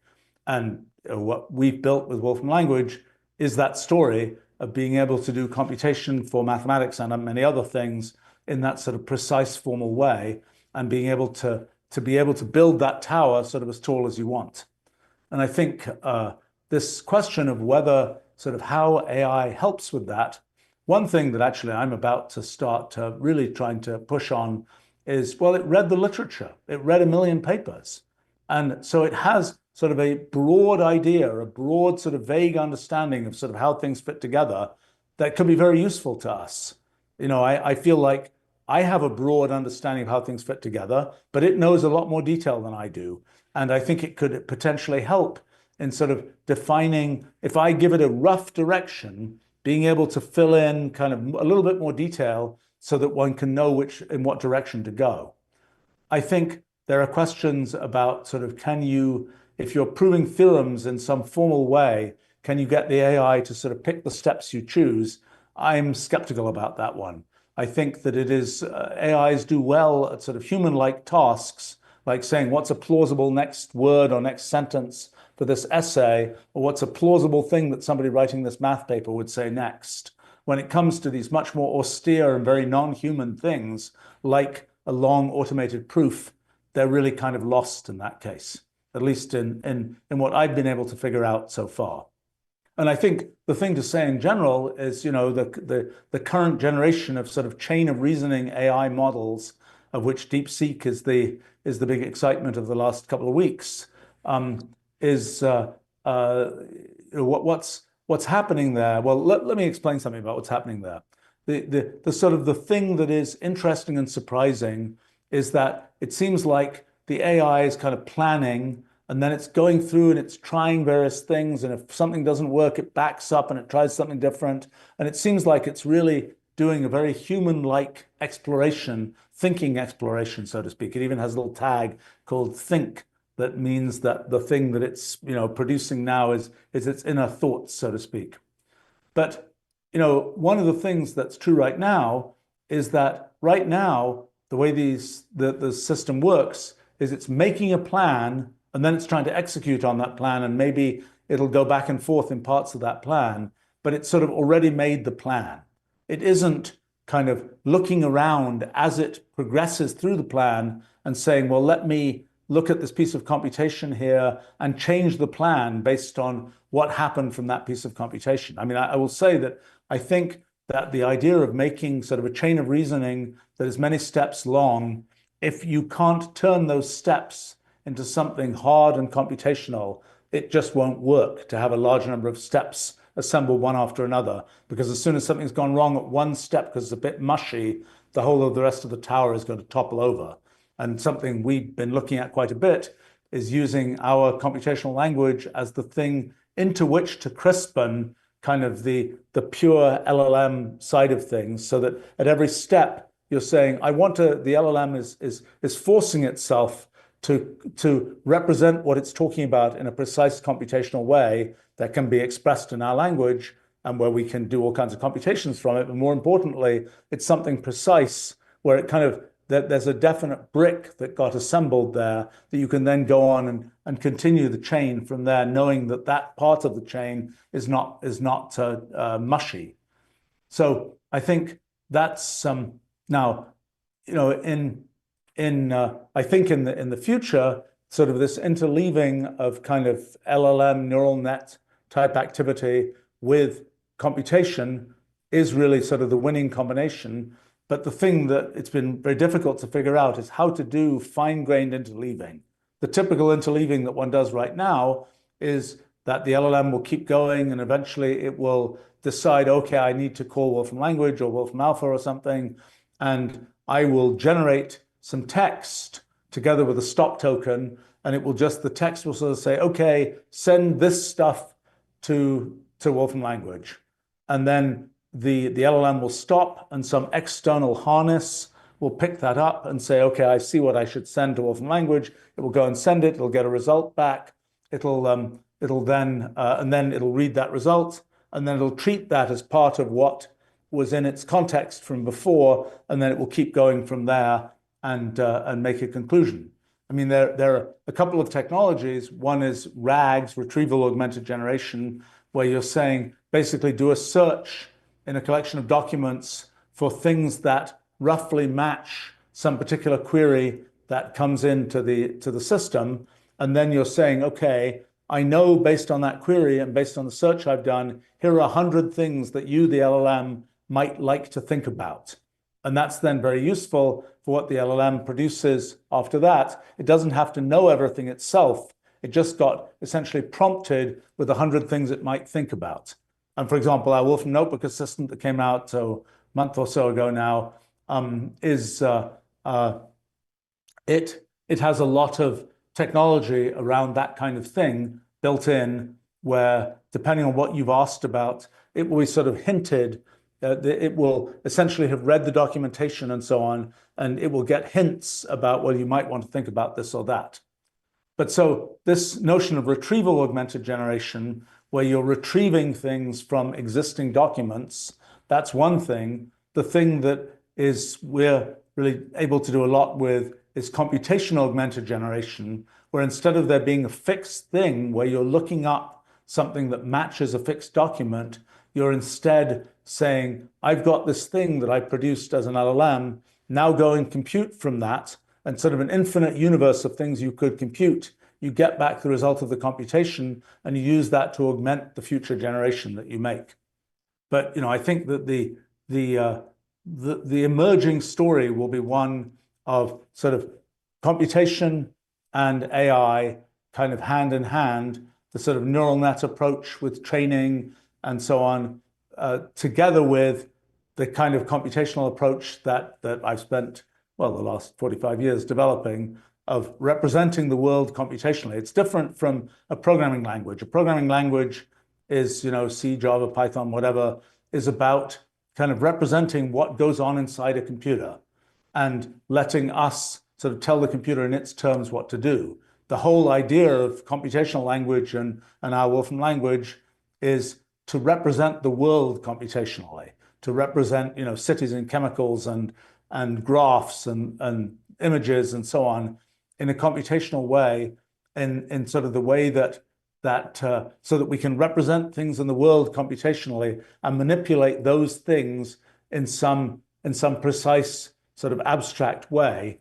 And what we've built with Wolfram Language is that story of being able to do computation for mathematics and many other things in that sort of precise formal way, and being able to build that tower sort of as tall as you want. And I think this question of whether sort of how AI helps with that, one thing that actually I'm about to start really trying to push on is, well, it read the literature. It read 1 million papers. And so it has sort of a broad idea, a broad sort of vague understanding of sort of how things fit together that could be very useful to us. I feel like I have a broad understanding of how things fit together, but it knows a lot more detail than I do. And I think it could potentially help in sort of defining, if I give it a rough direction, being able to fill in kind of a little bit more detail so that one can know in what direction to go. I think there are questions about sort of, if you're proving theorems in some formal way, can you get the AI to sort of pick the steps you choose? I'm skeptical about that one. I think that AIs do well at sort of human-like tasks, like saying what's a plausible next word or next sentence for this essay, or what's a plausible thing that somebody writing this math paper would say next. When it comes to these much more austere and very non-human things, like a long automated proof, they're really kind of lost in that case, at least in what I've been able to figure out so far. And I think the thing to say in general is, the current generation of sort of chain of reasoning AI models, of which DeepSeek is the big excitement of the last couple of weeks, what's happening there. Well, let me explain something about what's happening there. The sort of the thing that is interesting and surprising is that it seems like the AI is kind of planning, and then it's going through and it's trying various things. And if something doesn't work, it backs up and it tries something different. And it seems like it's really doing a very human-like exploration, thinking exploration, so to speak. It even has a little tag called think that means that the thing that it's producing now is its inner thoughts, so to speak. But one of the things that's true right now is that right now the way the system works is it's making a plan and then it's trying to execute on that plan, and maybe it'll go back and forth in parts of that plan, but it's sort of already made the plan. It isn't kind of looking around as it progresses through the plan and saying, well, let me look at this piece of computation here and change the plan based on what happened from that piece of computation. I mean, I will say that I think that the idea of making sort of a chain of reasoning that is many steps long, if you can't turn those steps into something hard and computational, it just won't work to have a large number of steps assembled one after another, because as soon as something's gone wrong at one step because it's a bit mushy, the whole of the rest of the tower is going to topple over. And something we've been looking at quite a bit is using our computational language as the thing into which to crispen kind of the pure LLM side of things, so that at every step you're saying, I want to, the LLM is forcing itself to represent what it's talking about in a precise computational way that can be expressed in our language and where we can do all kinds of computations from it. But more importantly, it's something precise where it kind of, that there's a definite brick that got assembled there that you can then go on and continue the chain from there, knowing that that part of the chain is not mushy. So I think that's now, I think in the future, sort of this interleaving of kind of LLM neural net type activity with computation is really sort of the winning combination. But the thing that it's been very difficult to figure out is how to do fine-grained interleaving. The typical interleaving that one does right now is that the LLM will keep going and eventually it will decide, okay, I need to call Wolfram language or Wolfram alpha or something, and I will generate some text together with a stop token, and it will just, the text will sort of say, okay, send this stuff to Wolfram language. And then the LLM will stop and some external harness will pick that up and say, okay, I see what I should send to Wolfram language. It will go and send it. It'll get a result back. It'll then it'll read that result, and then it'll treat that as part of what was in its context from before, and then it will keep going from there and make a conclusion. I mean, there are a couple of technologies. One is RAGs, retrieval augmented generation, where you're saying basically do a search in a collection of documents for things that roughly match some particular query that comes into the system. And then you're saying, okay, I know based on that query and based on the search I've done, here are 100 things that you, the LLM, might like to think about. And that's then very useful for what the LLM produces after that. It doesn't have to know everything itself. It just got essentially prompted with 100 things it might think about. And for example, our Wolfram Notebook Assistant that came out a month or so ago now it has a lot of technology around that kind of thing built in, where depending on what you've asked about, it will be sort of hinted. It will essentially have read the documentation and so on, and it will get hints about, well, you might want to think about this or that. But so this notion of retrieval augmented generation, where you're retrieving things from existing documents, that's one thing. The thing that we're really able to do a lot with is computational augmented generation, where instead of there being a fixed thing where you're looking up something that matches a fixed document, you're instead saying, I've got this thing that I produced as an LLM, now go and compute from that, and sort of an infinite universe of things you could compute. You get back the result of the computation and you use that to augment the future generation that you make. But I think that the emerging story will be one of sort of computation and AI kind of hand in hand, the sort of neural net approach with training and so on, together with the kind of computational approach that I've spent, well, the last 45 years developing, of representing the world computationally. It's different from a programming language. A programming language is, C, Java, Python, whatever, is about kind of representing what goes on inside a computer and letting us sort of tell the computer in its terms what to do. The whole idea of computational language and our Wolfram language is to represent the world computationally, to represent, cities and chemicals and graphs and images and so on in a computational way, in sort of the way that so that we can represent things in the world computationally and manipulate those things in some precise sort of abstract way,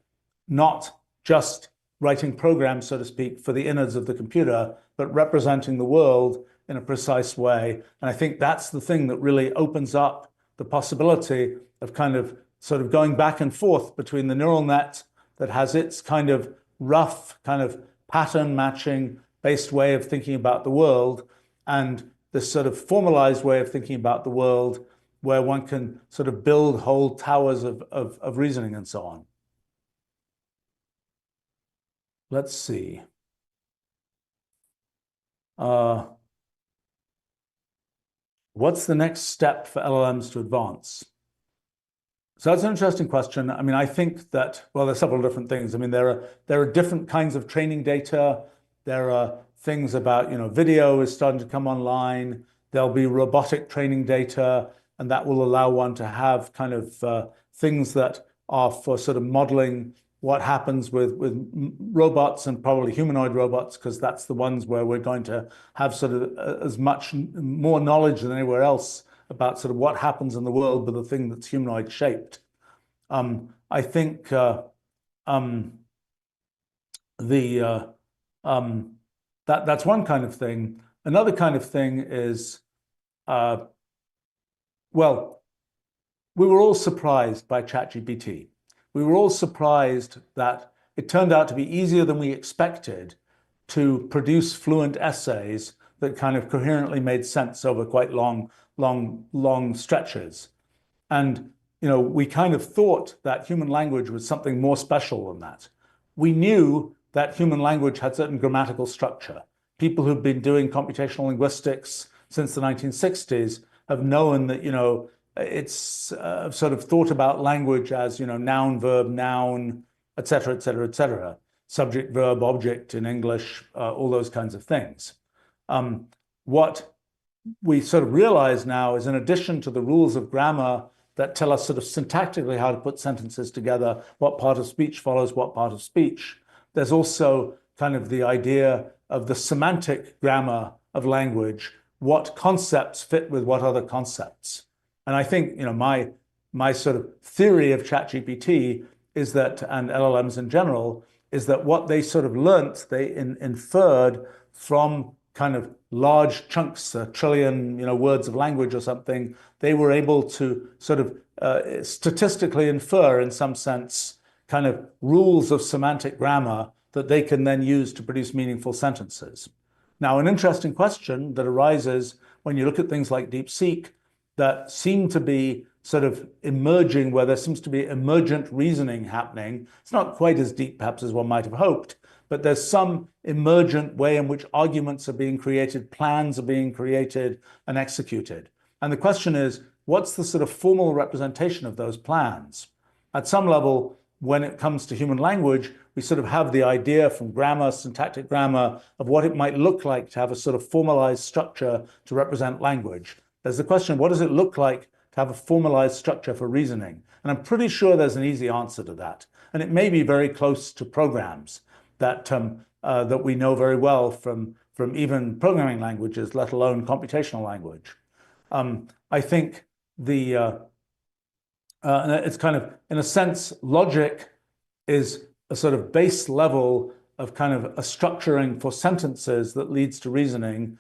not just writing programs, so to speak, for the innards of the computer, but representing the world in a precise way. And I think that's the thing that really opens up the possibility of kind of sort of going back and forth between the neural net that has its kind of rough, kind of pattern matching based way of thinking about the world and this sort of formalized way of thinking about the world where one can sort of build whole towers of reasoning and so on. Let's see. What's the next step for LLMs to advance? So that's an interesting question. I mean, I think that, well, there's several different things. I mean, there are different kinds of training data. There are things about, video is starting to come online. There'll be robotic training data, and that will allow one to have kind of things that are for sort of modeling what happens with robots and probably humanoid robots, because that's the ones where we're going to have sort of as much more knowledge than anywhere else about sort of what happens in the world with a thing that's humanoid shaped. I think that's one kind of thing. Another kind of thing is, well, we were all surprised by ChatGPT. We were all surprised that it turned out to be easier than we expected to produce fluent essays that kind of coherently made sense over quite long stretches. And, we kind of thought that human language was something more special than that. We knew that human language had certain grammatical structure. People who've been doing computational linguistics since the 1960s have known that, it's sort of thought about language as, noun, verb, noun, et cetera, et cetera, et cetera. Subject, verb, object in English, all those kinds of things. What we sort of realize now is, in addition to the rules of grammar that tell us sort of syntactically how to put sentences together, what part of speech follows what part of speech, there's also kind of the idea of the semantic grammar of language, what concepts fit with what other concepts. And I think, my sort of theory of ChatGPT is that, and LLMs in general, is that what they sort of learnt, they inferred from kind of large chunks, a trillion, words of language or something, they were able to sort of statistically infer, in some sense, kind of rules of semantic grammar that they can then use to produce meaningful sentences. Now, an interesting question that arises when you look at things like DeepSeek that seem to be sort of emerging, where there seems to be emergent reasoning happening. It's not quite as deep, perhaps, as one might have hoped, but there's some emergent way in which arguments are being created, plans are being created and executed. And the question is, what's the sort of formal representation of those plans? At some level, when it comes to human language, we sort of have the idea from grammar, syntactic grammar, of what it might look like to have a sort of formalized structure to represent language. There's the question, what does it look like to have a formalized structure for reasoning? And I'm pretty sure there's an easy answer to that. And it may be very close to programs that that we know very well from even programming languages, let alone computational language. I think it's kind of, in a sense, logic is a sort of base level of kind of a structuring for sentences that leads to reasoning.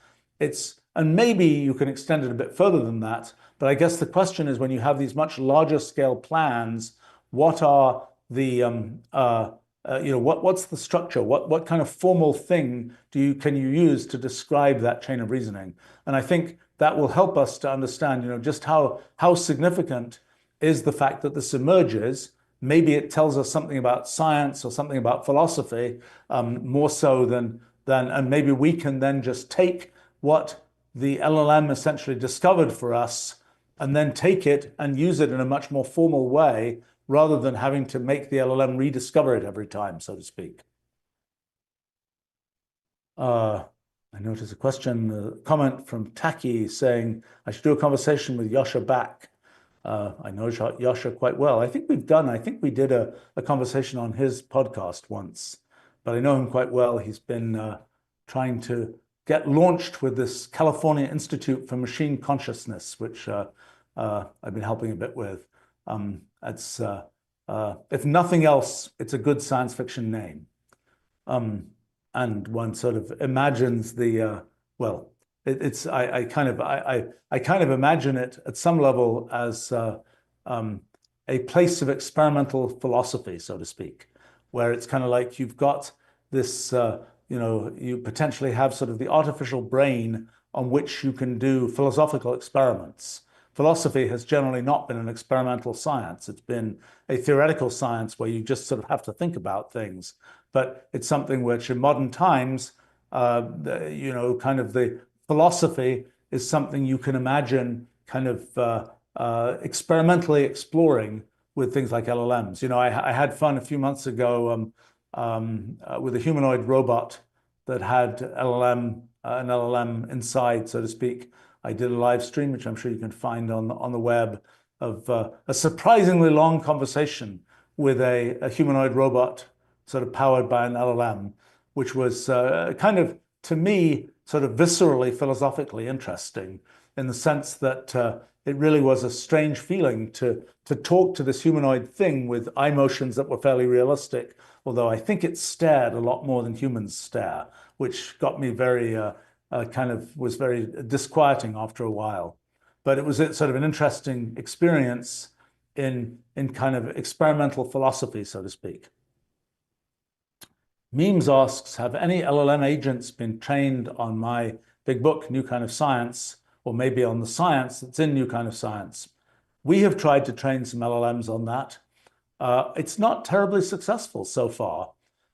And maybe you can extend it a bit further than that, but I guess the question is, when you have these much larger scale plans, what are the what's the structure? What kind of formal thing can you use to describe that chain of reasoning? And I think that will help us to understand, just how significant is the fact that this emerges. Maybe it tells us something about science or something about philosophy, more so than, and maybe we can then just take what the LLM essentially discovered for us and then take it and use it in a much more formal way rather than having to make the LLM rediscover it every time, so to speak. I noticed a comment from Taki saying I should do a conversation with Joscha Bach. I know Joscha quite well. I think we did a conversation on his podcast once, but I know him quite well. He's been trying to get launched with this California Institute for Machine Consciousness, which I've been helping a bit with. If nothing else, it's a good science fiction name. And one sort of imagines well, I kind of imagine it at some level as a place of experimental philosophy, so to speak, where it's kind of like you've got this, you potentially have sort of the artificial brain on which you can do philosophical experiments. Philosophy has generally not been an experimental science. It's been a theoretical science where you just sort of have to think about things. But it's something which in modern times, kind of the philosophy is something you can imagine kind of experimentally exploring with things like LLMs. I had fun a few months ago with a humanoid robot that had an LLM inside, so to speak. I did a live stream, which I'm sure you can find on the web, of a surprisingly long conversation with a humanoid robot sort of powered by an LLM, which was kind of, to me, sort of viscerally, philosophically interesting in the sense that it really was a strange feeling to talk to this humanoid thing with eye motions that were fairly realistic, although I think it stared a lot more than humans stare, which got me very was very disquieting after a while. But it was sort of an interesting experience in kind of experimental philosophy, so to speak. Memes asks, have any LLM agents been trained on my big book, New Kind of Science, or maybe on the science that's in New Kind of Science? We have tried to train some LLMs on that. It's not terribly successful so far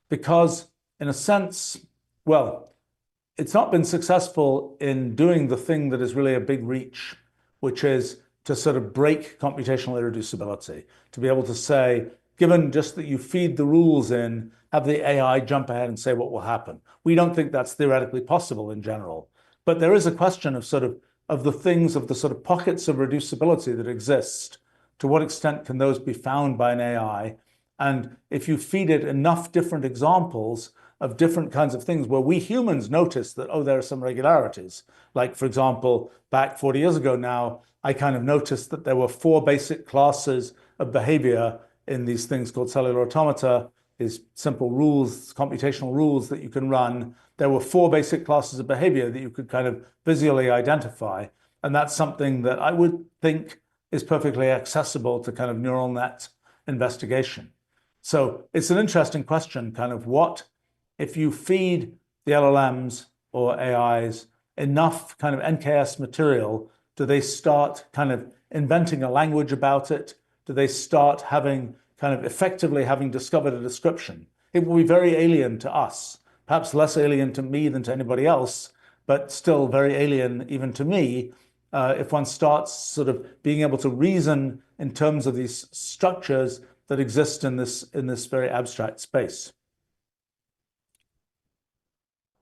because, in a sense, well, it's not been successful in doing the thing that is really a big reach, which is to sort of break computational irreducibility, to be able to say, given just that you feed the rules in, have the AI jump ahead and say what will happen. We don't think that's theoretically possible in general. But there is a question of the sort of pockets of reducibility that exist. To what extent can those be found by an AI? And if you feed it enough different examples of different kinds of things where we humans notice that, oh, there are some regularities. Like, for example, back 40 years ago now, I kind of noticed that there were 4 basic classes of behavior in these things called cellular automata, these simple rules, computational rules that you can run. There were 4 basic classes of behavior that you could kind of visually identify. And that's something that I would think is perfectly accessible to kind of neural net investigation. So it's an interesting question, kind of what, if you feed the LLMs or AIs enough kind of NKS material, do they start kind of inventing a language about it? Do they start having kind of effectively having discovered a description? It will be very alien to us, perhaps less alien to me than to anybody else, but still very alien even to me if one starts sort of being able to reason in terms of these structures that exist in this very abstract space.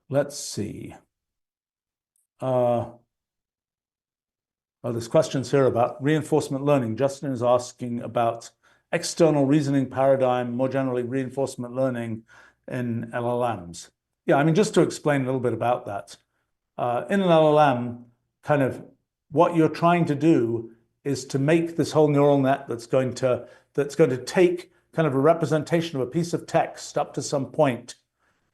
Let's see. There's questions here about reinforcement learning. Justin is asking about external reasoning paradigm, more generally reinforcement learning in LLMs. Yeah, I mean, just to explain a little bit about that. In an LLM, kind of what you're trying to do is to make this whole neural net that's going to take kind of a representation of a piece of text up to some point,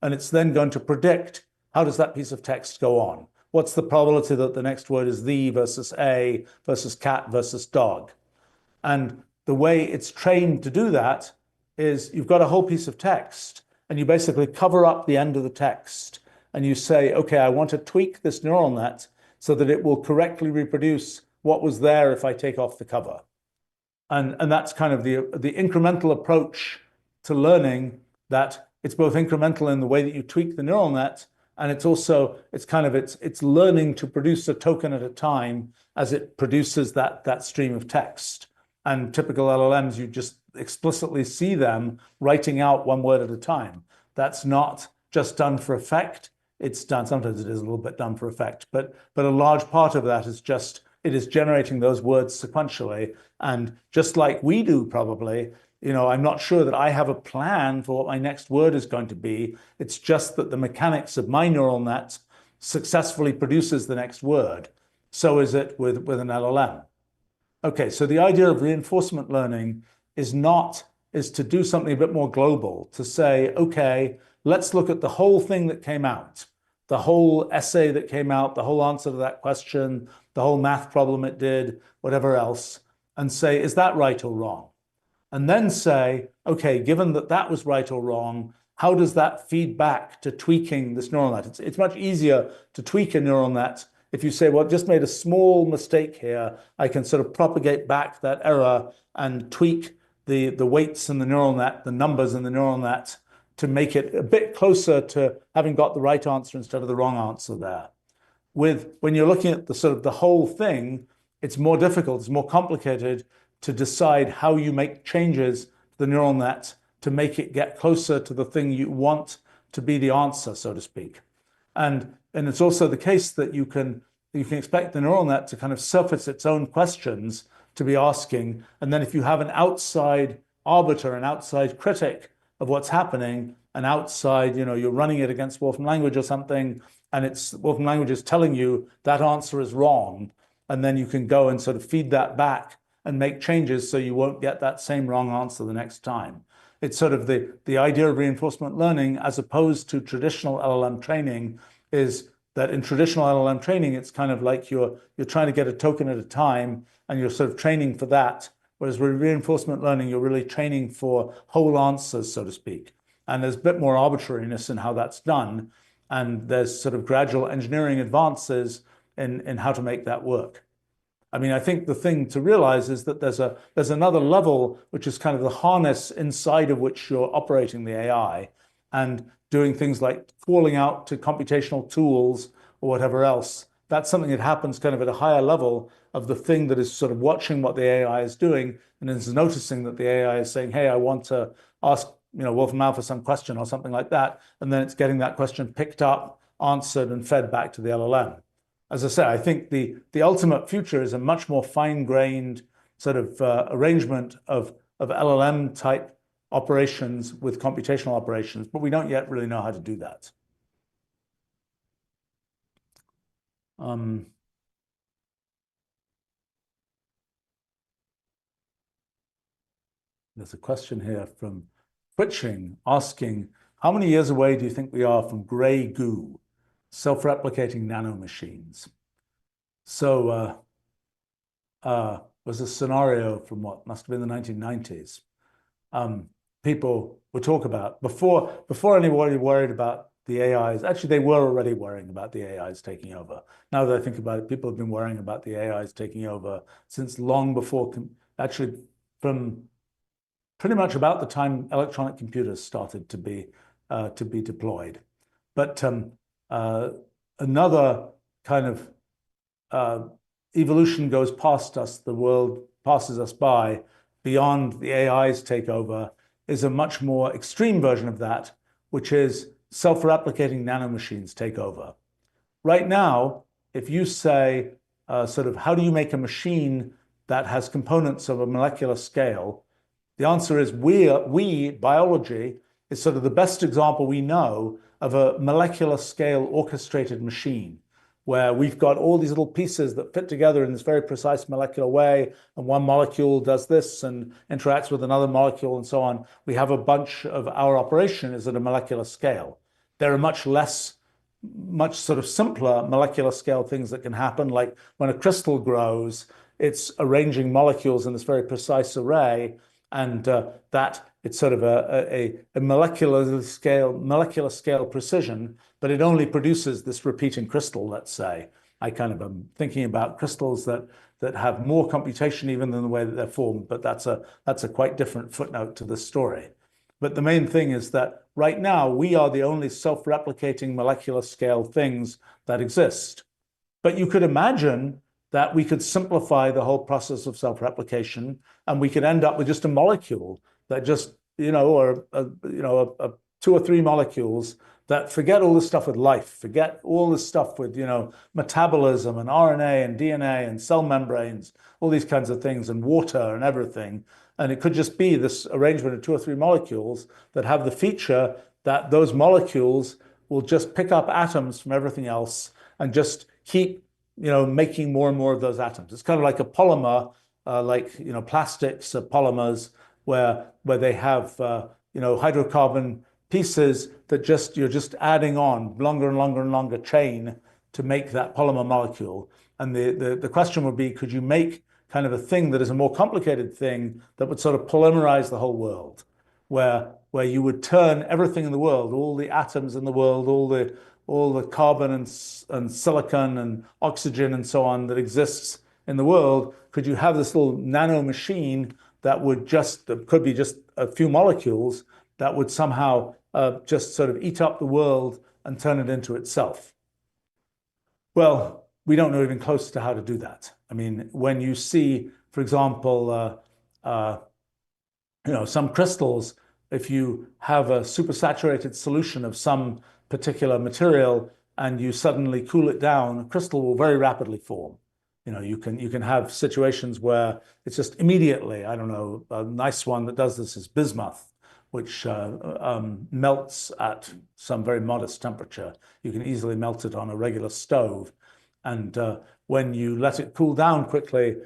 and it's then going to predict how does that piece of text go on. What's the probability that the next word is the versus a versus cat versus dog? And the way it's trained to do that is you've got a whole piece of text and you basically cover up the end of the text and you say, okay, I want to tweak this neural net so that it will correctly reproduce what was there if I take off the cover. And that's kind of the incremental approach to learning, that it's both incremental in the way that you tweak the neural net, And it's learning to produce a token at a time as it produces that stream of text. And typical LLMs, you just explicitly see them writing out one word at a time. That's not just done for effect. It's done, sometimes it is a little bit done for effect, but a large part of that is just, it is generating those words sequentially. And just like we do probably, I'm not sure that I have a plan for what my next word is going to be. It's just that the mechanics of my neural net successfully produces the next word. So is it with an LLM. Okay, so the idea of reinforcement learning is to do something a bit more global, to say, okay, let's look at the whole thing that came out, the whole essay that came out, the whole answer to that question, the whole math problem it did, whatever else, and say, is that right or wrong? And then say, okay, given that that was right or wrong, how does that feed back to tweaking this neural net? It's much easier to tweak a neural net if you say, well, just made a small mistake here. I can sort of propagate back that error and tweak the weights in the neural net, the numbers in the neural net, to make it a bit closer to having got the right answer instead of the wrong answer there. When you're looking at the whole thing, it's more difficult, it's more complicated to decide how you make changes to the neural net to make it get closer to the thing you want to be the answer, so to speak. And it's also the case that you can expect the neural net to kind of surface its own questions to be asking. And then if you have an outside arbiter, an outside critic of what's happening, an outside, you're running it against Wolfram language or something, and Wolfram language is telling you that answer is wrong. And then you can go and sort of feed that back and make changes so you won't get that same wrong answer the next time. It's sort of the idea of reinforcement learning as opposed to traditional LLM training is that in traditional LLM training, it's kind of like you're trying to get a token at a time and you're sort of training for that. Whereas with reinforcement learning, you're really training for whole answers, so to speak. And there's a bit more arbitrariness in how that's done. And there's sort of gradual engineering advances in how to make that work. I mean, I think the thing to realize is that there's another level, which is kind of the harness inside of which you're operating the AI and doing things like calling out to computational tools or whatever else. That's something that happens kind of at a higher level of the thing that is sort of watching what the AI is doing and is noticing that the AI is saying, hey, I want to ask Wolfram Alpha some question or something like that. And then it's getting that question picked up, answered, and fed back to the LLM. As I say, I think the ultimate future is a much more fine-grained sort of arrangement of LLM type operations with computational operations, but we don't yet really know how to do that. There's a question here from Twitching asking, how many years away do you think we are from gray goo, self-replicating nanomachines? So was a scenario from what must have been the 1990s. People would talk about before anybody worried about the AIs. Actually, they were already worrying about the AIs taking over. Now that I think about it, people have been worrying about the AIs taking over since long before, actually from pretty much about the time electronic computers started to be deployed. But another kind of evolution goes past us, the world passes us by, beyond the AI's takeover, is a much more extreme version of that, which is self-replicating nanomachines take over. Right now, if you say, sort of, how do you make a machine that has components of a molecular scale? The answer is biology, is sort of the best example we know of a molecular scale orchestrated machine, where we've got all these little pieces that fit together in this very precise molecular way, and one molecule does this and interacts with another molecule and so on. We have a bunch of our operation is at a molecular scale. There are much sort of simpler molecular scale things that can happen, like when a crystal grows, it's arranging molecules in this very precise array, and that it's sort of a molecular scale precision, but it only produces this repeating crystal, let's say. I kind of am thinking about crystals that have more computation even than the way that they're formed, but that's a quite different footnote to this story. But the main thing is that right now we are the only self-replicating molecular scale things that exist. But you could imagine that we could simplify the whole process of self-replication, and we could end up with just a molecule that just, or two or three molecules that forget all this stuff with life, forget all this stuff with, metabolism and RNA and DNA and cell membranes, all these kinds of things, and water and everything. And it could just be this arrangement of two or three molecules that have the feature that those molecules will just pick up atoms from everything else and just keep, making more and more of those atoms. It's kind of like a polymer, plastics are polymers where they have, hydrocarbon pieces that you're just adding on longer and longer and longer chain to make that polymer molecule. And the question would be, could you make kind of a thing that is a more complicated thing that would sort of polymerize the whole world, where you would turn everything in the world, all the atoms in the world, all the carbon and silicon and oxygen and so on that exists in the world, could you have this little nano machine that could be just a few molecules that would somehow just sort of eat up the world and turn it into itself? Well, we don't know even close to how to do that. I mean, when you see, for example, some crystals, if you have a supersaturated solution of some particular material and you suddenly cool it down, a crystal will very rapidly form. You can have situations where it's just immediately, I don't know, a nice one that does this is bismuth, which melts at some very modest temperature. You can easily melt it on a regular stove. And when you let it cool down quickly,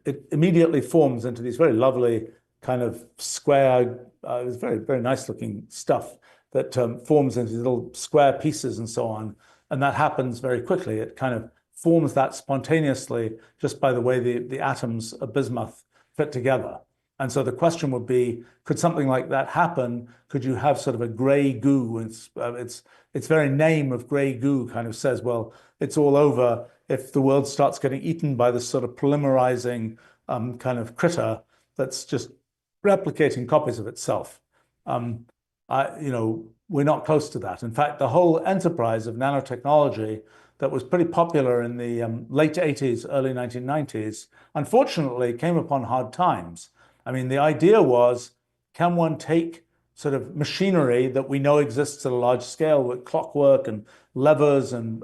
it immediately forms into these very lovely kind of square, it's very, very nice looking stuff that forms into little square pieces and so on. And that happens very quickly. It kind of forms that spontaneously just by the way the atoms of bismuth fit together. And so the question would be, could something like that happen? Could you have sort of a gray goo? Its very name of gray goo kind of says, well, it's all over if the world starts getting eaten by this sort of polymerizing kind of critter that's just replicating copies of itself. We're not close to that. In fact, the whole enterprise of nanotechnology that was pretty popular in the late 80s, early 1990s, unfortunately came upon hard times. I mean, the idea was, can one take sort of machinery that we know exists at a large scale with clockwork and levers and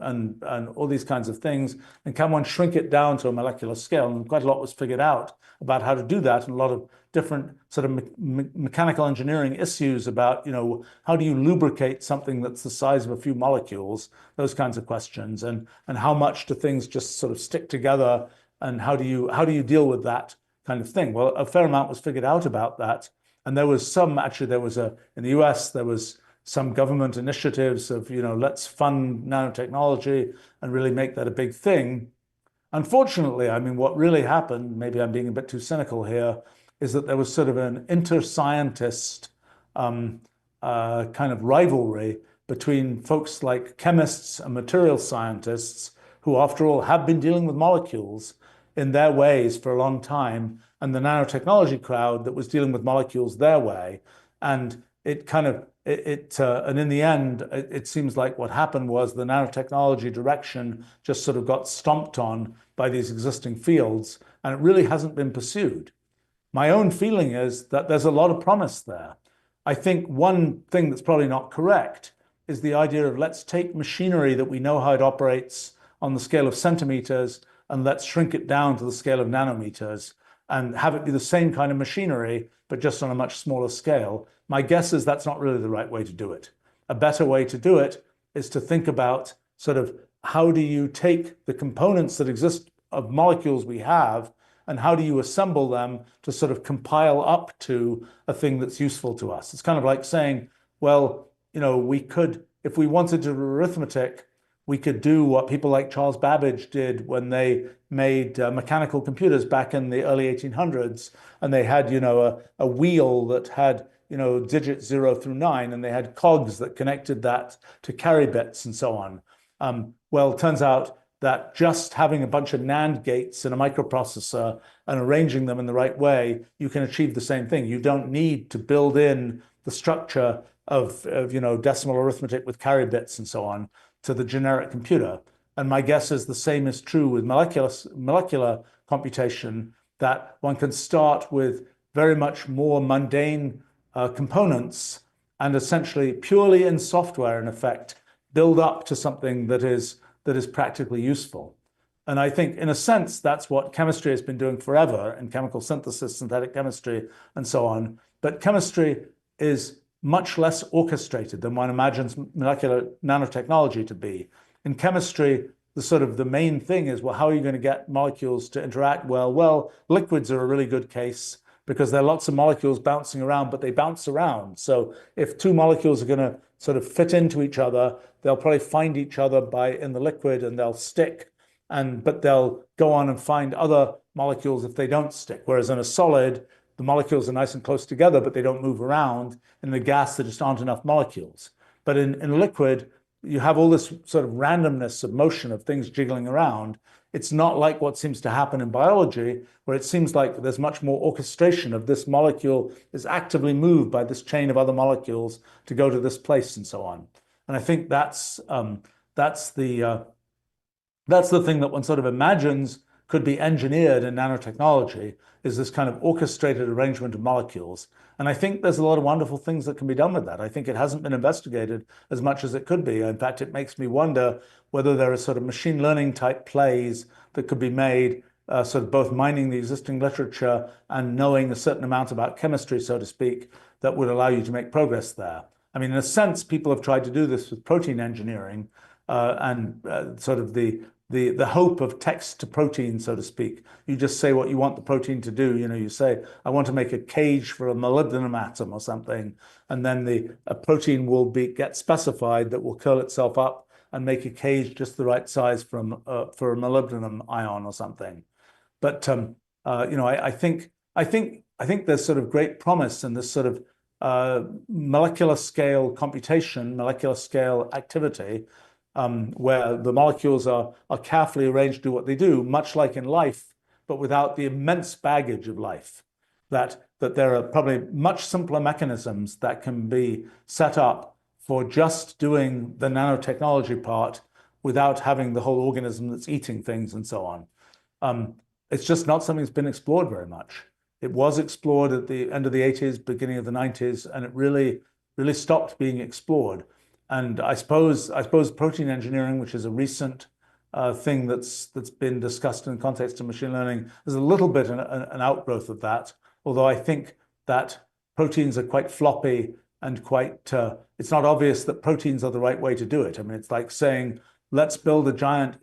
all these kinds of things, and can one shrink it down to a molecular scale? And quite a lot was figured out about how to do that, and a lot of different sort of mechanical engineering issues about, how do you lubricate something that's the size of a few molecules, those kinds of questions, and how much do things just sort of stick together, and how do you deal with that kind of thing? Well, a fair amount was figured out about that. And in the US, there was some government initiatives of, let's fund nanotechnology and really make that a big thing. Unfortunately, I mean, what really happened, maybe I'm being a bit too cynical here, is that there was sort of an inter-scientist kind of rivalry between folks like chemists and material scientists, who, after all, have been dealing with molecules in their ways for a long time, and the nanotechnology crowd that was dealing with molecules their way. And and in the end, it seems like what happened was the nanotechnology direction just sort of got stomped on by these existing fields, and it really hasn't been pursued. My own feeling is that there's a lot of promise there. I think one thing that's probably not correct is the idea of, let's take machinery that we know how it operates on the scale of centimeters and let's shrink it down to the scale of nanometers and have it be the same kind of machinery, but just on a much smaller scale. My guess is that's not really the right way to do it. A better way to do it is to think about sort of, how do you take the components that exist of molecules we have, and how do you assemble them to sort of compile up to a thing that's useful to us? It's kind of like saying, well, we could, if we wanted to do arithmetic, we could do what people like Charles Babbage did when they made mechanical computers back in the early 1800s, and they had, a wheel that had, digits 0 through 9, and they had cogs that connected that to carry bits and so on. Well, it turns out that just having a bunch of NAND gates in a microprocessor and arranging them in the right way, you can achieve the same thing. You don't need to build in the structure of decimal arithmetic with carry bits and so on to the generic computer. And my guess is the same is true with molecular computation, that one can start with very much more mundane components and essentially purely in software, in effect, build up to something that is practically useful. And I think, in a sense, that's what chemistry has been doing forever in chemical synthesis, synthetic chemistry, and so on. But chemistry is much less orchestrated than one imagines molecular nanotechnology to be. In chemistry, the main thing is, well, how are you going to get molecules to interact well? Well, liquids are a really good case because there are lots of molecules bouncing around, but they bounce around. So if two molecules are going to sort of fit into each other, they'll probably find each other in the liquid and they'll stick. But they'll go on and find other molecules if they don't stick. Whereas in a solid, the molecules are nice and close together, but they don't move around. In the gas, there just aren't enough molecules. But in liquid, you have all this sort of randomness of motion of things jiggling around. It's not like what seems to happen in biology, where it seems like there's much more orchestration of this molecule is actively moved by this chain of other molecules to go to this place and so on. And I think that's the thing that one sort of imagines could be engineered in nanotechnology, is this kind of orchestrated arrangement of molecules. And I think there's a lot of wonderful things that can be done with that. I think it hasn't been investigated as much as it could be. In fact, it makes me wonder whether there are sort of machine learning type plays that could be made, sort of both mining the existing literature and knowing a certain amount about chemistry, so to speak, that would allow you to make progress there. I mean, in a sense, people have tried to do this with protein engineering, and sort of the hope of text to protein, so to speak. You just say what you want the protein to do. You say, I want to make a cage for a molybdenum atom or something, and then a protein will get specified that will curl itself up and make a cage just the right size for a molybdenum ion or something. But I think there's sort of great promise in this sort of molecular scale computation, molecular scale activity, where the molecules are carefully arranged to do what they do, much like in life, but without the immense baggage of life. That there are probably much simpler mechanisms that can be set up for just doing the nanotechnology part without having the whole organism that's eating things and so on. It's just not something that's been explored very much. It was explored at the end of the 80s, beginning of the 90s, and it really stopped being explored. And I suppose protein engineering, which is a recent thing that's been discussed in the context of machine learning, is a little bit an outgrowth of that. Although I think that proteins are quite floppy and it's not obvious that proteins are the right way to do it. I mean, it's like saying, let's build a giant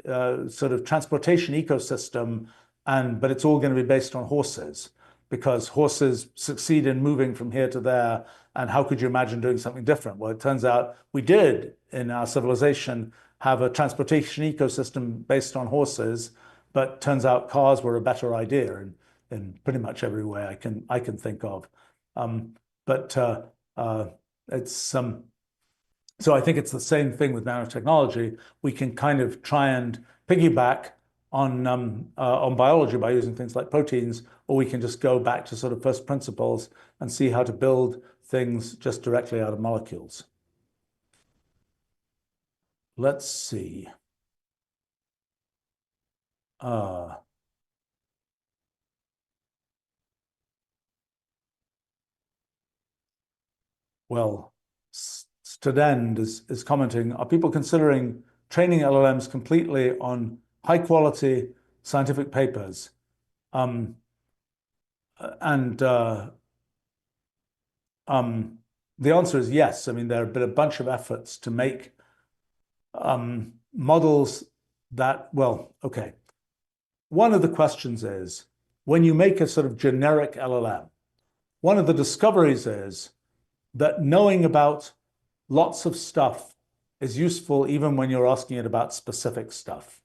sort of transportation ecosystem, but it's all going to be based on horses, because horses succeed in moving from here to there. And how could you imagine doing something different? Well, it turns out we did in our civilization have a transportation ecosystem based on horses, but turns out cars were a better idea in pretty much every way I can think of. So I think it's the same thing with nanotechnology. We can kind of try and piggyback on biology by using things like proteins, or we can just go back to sort of first principles and see how to build things just directly out of molecules. Let's see. Well, Studend is commenting, are people considering training LLMs completely on high quality scientific papers? The answer is yes. I mean, there have been a bunch of efforts to make models that, well, okay. One of the questions is, when you make a sort of generic LLM, one of the discoveries is that knowing about lots of stuff is useful even when you're asking it about specific stuff.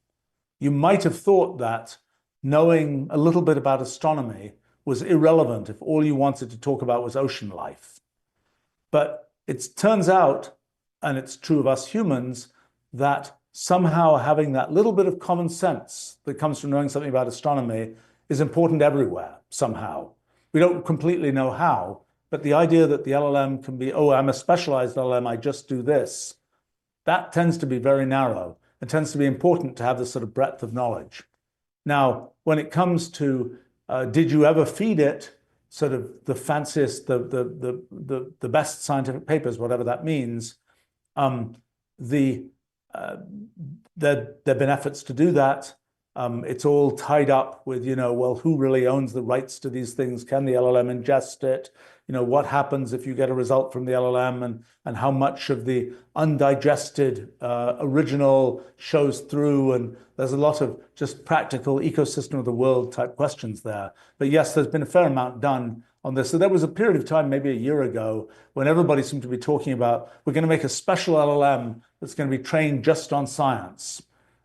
You might have thought that knowing a little bit about astronomy was irrelevant if all you wanted to talk about was ocean life. But it turns out, and it's true of us humans, that somehow having that little bit of common sense that comes from knowing something about astronomy is important everywhere, somehow. We don't completely know how, But the idea that the LLM can be, oh, I'm a specialized LLM, I just do this, that tends to be very narrow. It tends to be important to have this sort of breadth of knowledge. Now, when it comes to did you ever feed it sort of the fanciest, the best scientific papers, whatever that means, the there have been efforts to do that. It's all tied up with, well, who really owns the rights to these things? Can the LLM ingest it? What happens if you get a result from the LLM and how much of the undigested original shows through? And there's a lot of just practical ecosystem of the world type questions there. But yes, there's been a fair amount done on this. So there was a period of time, maybe a year ago, when everybody seemed to be talking about, we're going to make a special LLM that's going to be trained just on science.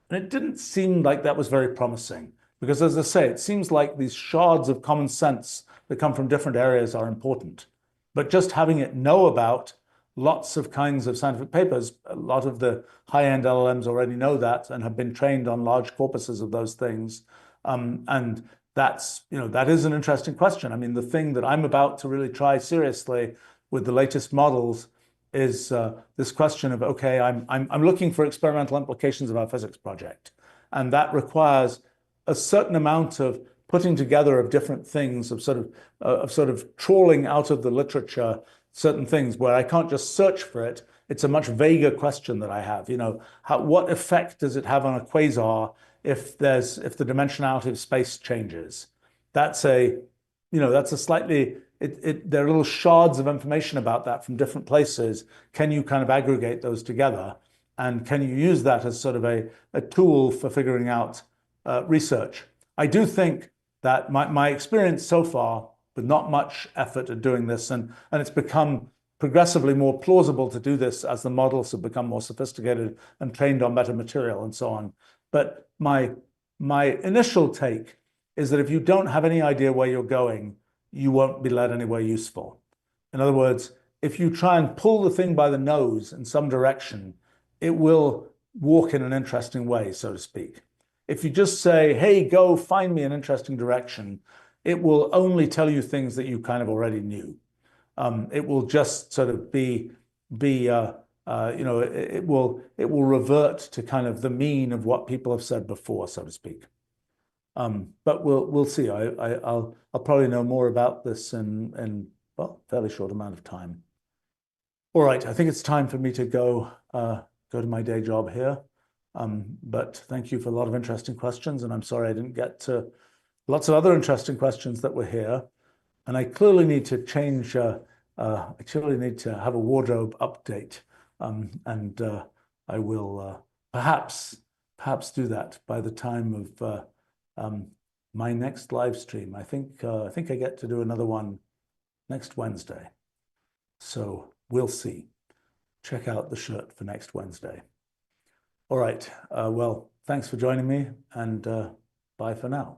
And it didn't seem like that was very promising because, as I say, it seems like these shards of common sense that come from different areas are important. But just having it know about lots of kinds of scientific papers, a lot of the high-end LLMs already know that and have been trained on large corpuses of those things. And that is an interesting question. I mean, the thing that I'm about to really try seriously with the latest models is this question of, okay, I'm looking for experimental implications of our physics project. And that requires a certain amount of putting together of different things, of sort of trawling out of the literature certain things where I can't just search for it. It's a much vaguer question that I have. What effect does it have on a quasar if the dimensionality of space changes? That's a slightly there are little shards of information about that from different places. Can you kind of aggregate those together? And can you use that as sort of a tool for figuring out research? I do think that my experience so far, with not much effort at doing this, and it's become progressively more plausible to do this as the models have become more sophisticated and trained on better material and so on. But my initial take is that if you don't have any idea where you're going, you won't be led anywhere useful. In other words, if you try and pull the thing by the nose in some direction, it will walk in an interesting way, so to speak. If you just say, hey, go find me an interesting direction, it will only tell you things that you kind of already knew. It will just sort of it will revert to kind of the mean of what people have said before, so to speak. But we'll see. I'll probably know more about this in well, fairly short amount of time. All right, I think it's time for me to go to my day job here. But thank you for a lot of interesting questions, and I'm sorry I didn't get to lots of other interesting questions that were here. And I clearly need to change. I clearly need to have a wardrobe update, and I will perhaps do that by the time of my next live stream. I think I get to do another one next Wednesday. So we'll see. Check out the shirt for next Wednesday. All right. Well, thanks for joining me, and bye for now.